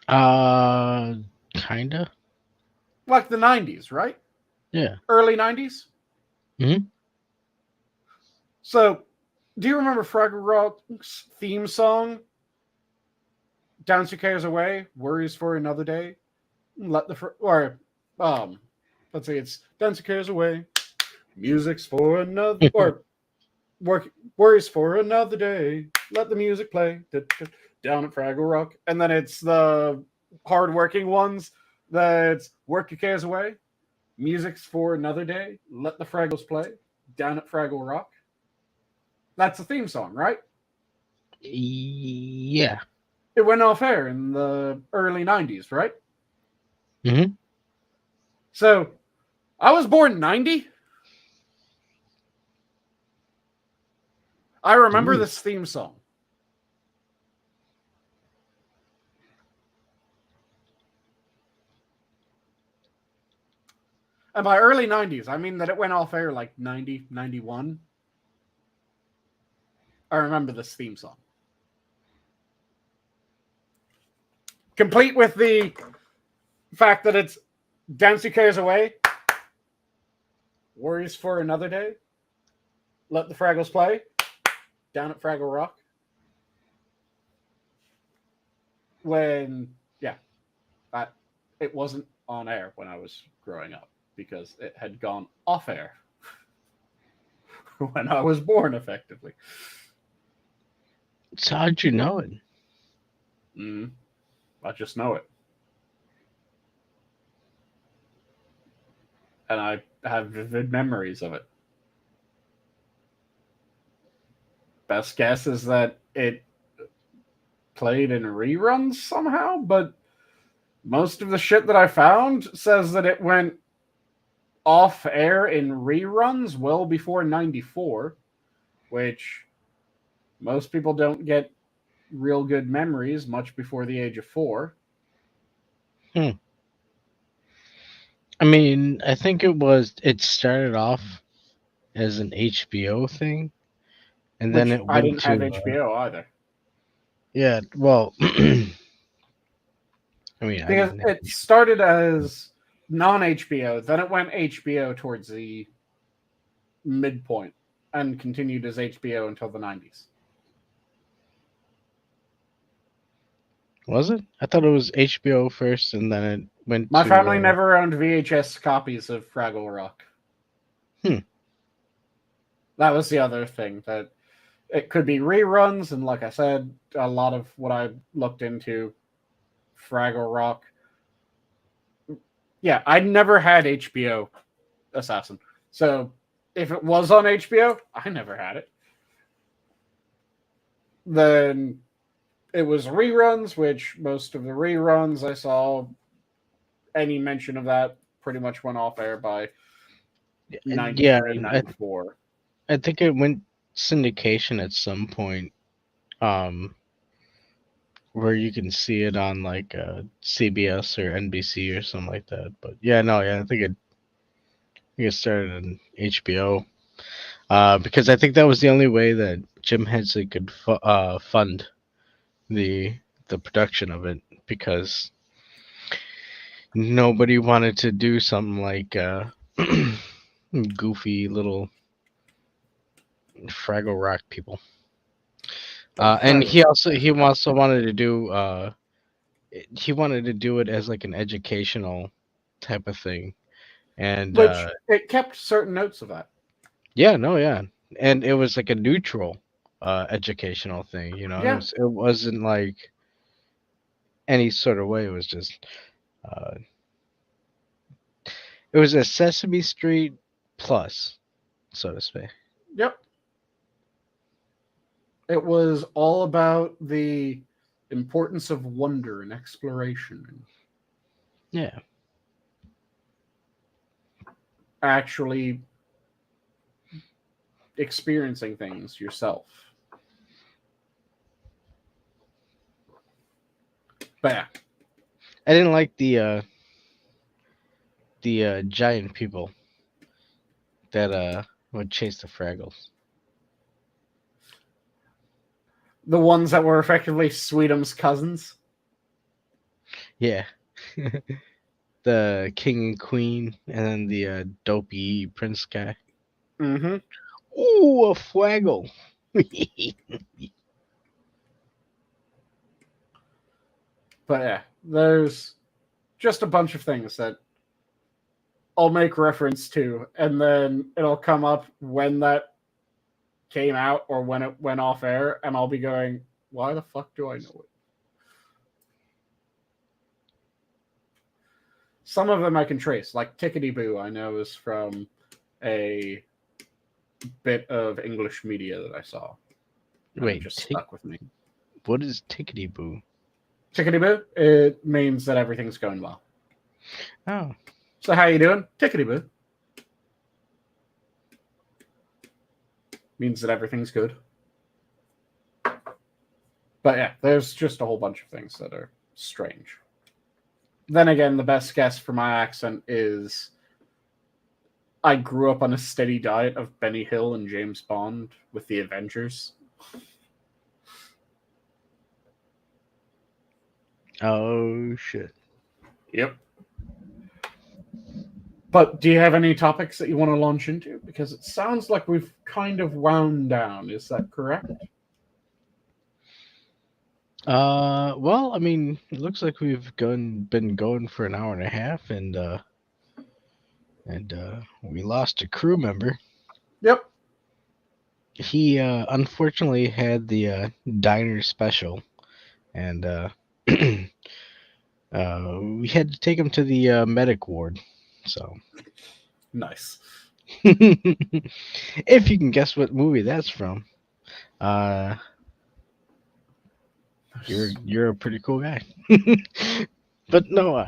Kinda. Like the 90s, right? Yeah. Early 90s? Mhm. So, do you remember Fraggle Rock's theme song? Dance Your Cares Away, Worries for Another Day? Let the let's see, it's Dance Your Cares Away, Music's for another or work worries for another day. Let the music play down at Fraggle Rock, and then it's the hardworking ones that's Work Your Cares Away, Music's for Another Day. Let the Fraggles play down at Fraggle Rock. That's the theme song, right? Yeah. It went off air in the early 90s, right? Mhm. So I was born in 90. I remember Ooh. this theme song. And by early 90s, I mean that it went off air like 90, 91. I remember this theme song. Complete with the fact that it's Dance Your Cares Away, Worries for Another Day, Let the Fraggles Play, down at Fraggle Rock. When, yeah, that it wasn't on air when I was growing up because it had gone off air when I was born, effectively. So how'd you know it? I just know it. And I have vivid memories of it. Best guess is that it played in reruns somehow, but most of the shit that I found says that it went off air in reruns well before 94, which most people don't get real good memories much before the age of 4. Hmm. I mean, I think it started off as an HBO thing, and then Which it I went didn't have to HBO either. yeah. Well, I mean, I Because didn't have it started as non HBO, then it went HBO towards the midpoint and continued as HBO until the 90s. Was it? I thought it was HBO first, and then it went My to. family never owned VHS copies of Fraggle Rock. Hmm. That was the other thing, that it could be reruns, and like I said, a lot of what I looked into, Fraggle Rock. Yeah, I never had HBO Assassin. So if it was on HBO, I never had it. Then it was reruns, which most of the reruns I saw, any mention of that pretty much went off air by Yeah, 93, 94. I think it went syndication at some point. Um, where you can see it on like CBS or NBC or something like that. But yeah, no, yeah, I think it started on HBO. Because I think that was the only way that Jim Henson could fund the the production of it, because nobody wanted to do something like goofy little Fraggle Rock people. And Fraggle Rock. he also wanted to do he wanted to do it as like an educational type of thing. And Which it kept certain notes of that. yeah, no, yeah. And it was like a neutral educational thing, you know. Yeah, It wasn't like any sort of way. It was just uh it was a Sesame Street plus, so to speak. yep. It was all about the importance of wonder and exploration and Yeah. actually experiencing things yourself. But yeah, I didn't like the giant people that would chase the Fraggles. the ones that were effectively Sweetum's cousins. Yeah. The king and queen, and then the dopey prince guy. Mm-hmm. Ooh, a Fraggle. But yeah, there's just a bunch of things that I'll make reference to, and then it'll come up when that came out or when it went off air, and I'll be going, why the fuck do I know it? Some of them I can trace, like Tickety Boo, I know is from a bit of English media that I saw. And Wait, it just stuck with me. what is Tickety Boo? Tickety Boo, it means that everything's going well. Oh, So how you doing? Tickety Boo. Means that everything's good. But yeah, there's just a whole bunch of things that are strange. Then again, the best guess for my accent is I grew up on a steady diet of Benny Hill and James Bond with the Avengers. oh shit. Yep. But do you have any topics that you want to launch into? Because it sounds like we've kind of wound down. Is that correct? Well, I mean, it looks like we've been going for an hour and a half, and we lost a crew member. Yep. He unfortunately had the diner special, and we had to take him to the medic ward. So, Nice. if you can guess what movie that's from, you're a pretty cool guy. But no,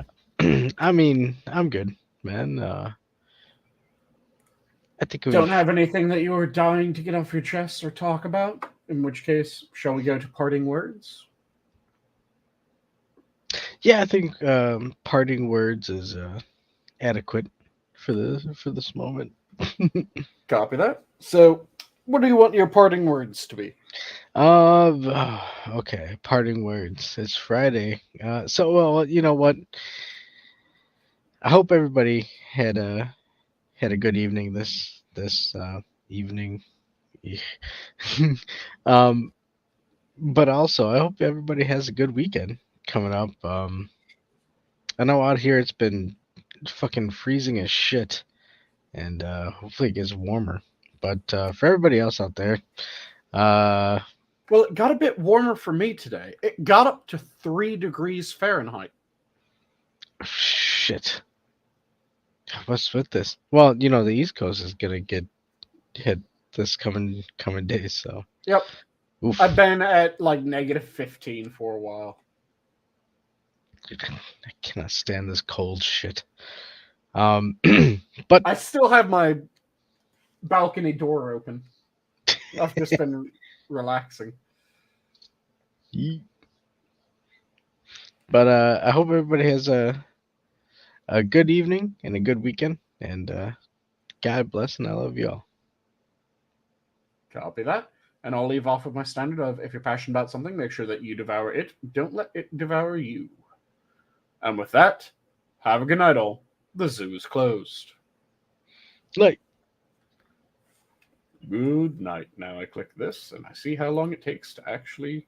I mean, I'm good, man. I think Don't have anything that you were dying to get off your chest or talk about? In which case, shall we go to parting words? yeah, I think parting words is adequate for this moment. Copy that. So, what do you want your parting words to be? Okay, parting words. It's Friday. So well, you know what? I hope everybody had a good evening this evening. um, but also I hope everybody has a good weekend coming up. I know out here it's been fucking freezing as shit, and hopefully it gets warmer. But for everybody else out there, uh, Well, it got a bit warmer for me today. It got up to 3 degrees Fahrenheit. shit. What's with this? Well, you know the East Coast is gonna get hit this coming days. So Yep. oof. I've been at like -15 for a while. I cannot stand this cold shit. But I still have my balcony door open. I've just been relaxing. but I hope everybody has a good evening and a good weekend, and God bless, and I love you all. Copy that. And I'll leave off with my standard of if you're passionate about something, make sure that you devour it. Don't let it devour you. And with that, have a good night, all. The zoo is closed. Like. Good night. Now I click this and I see how long it takes to actually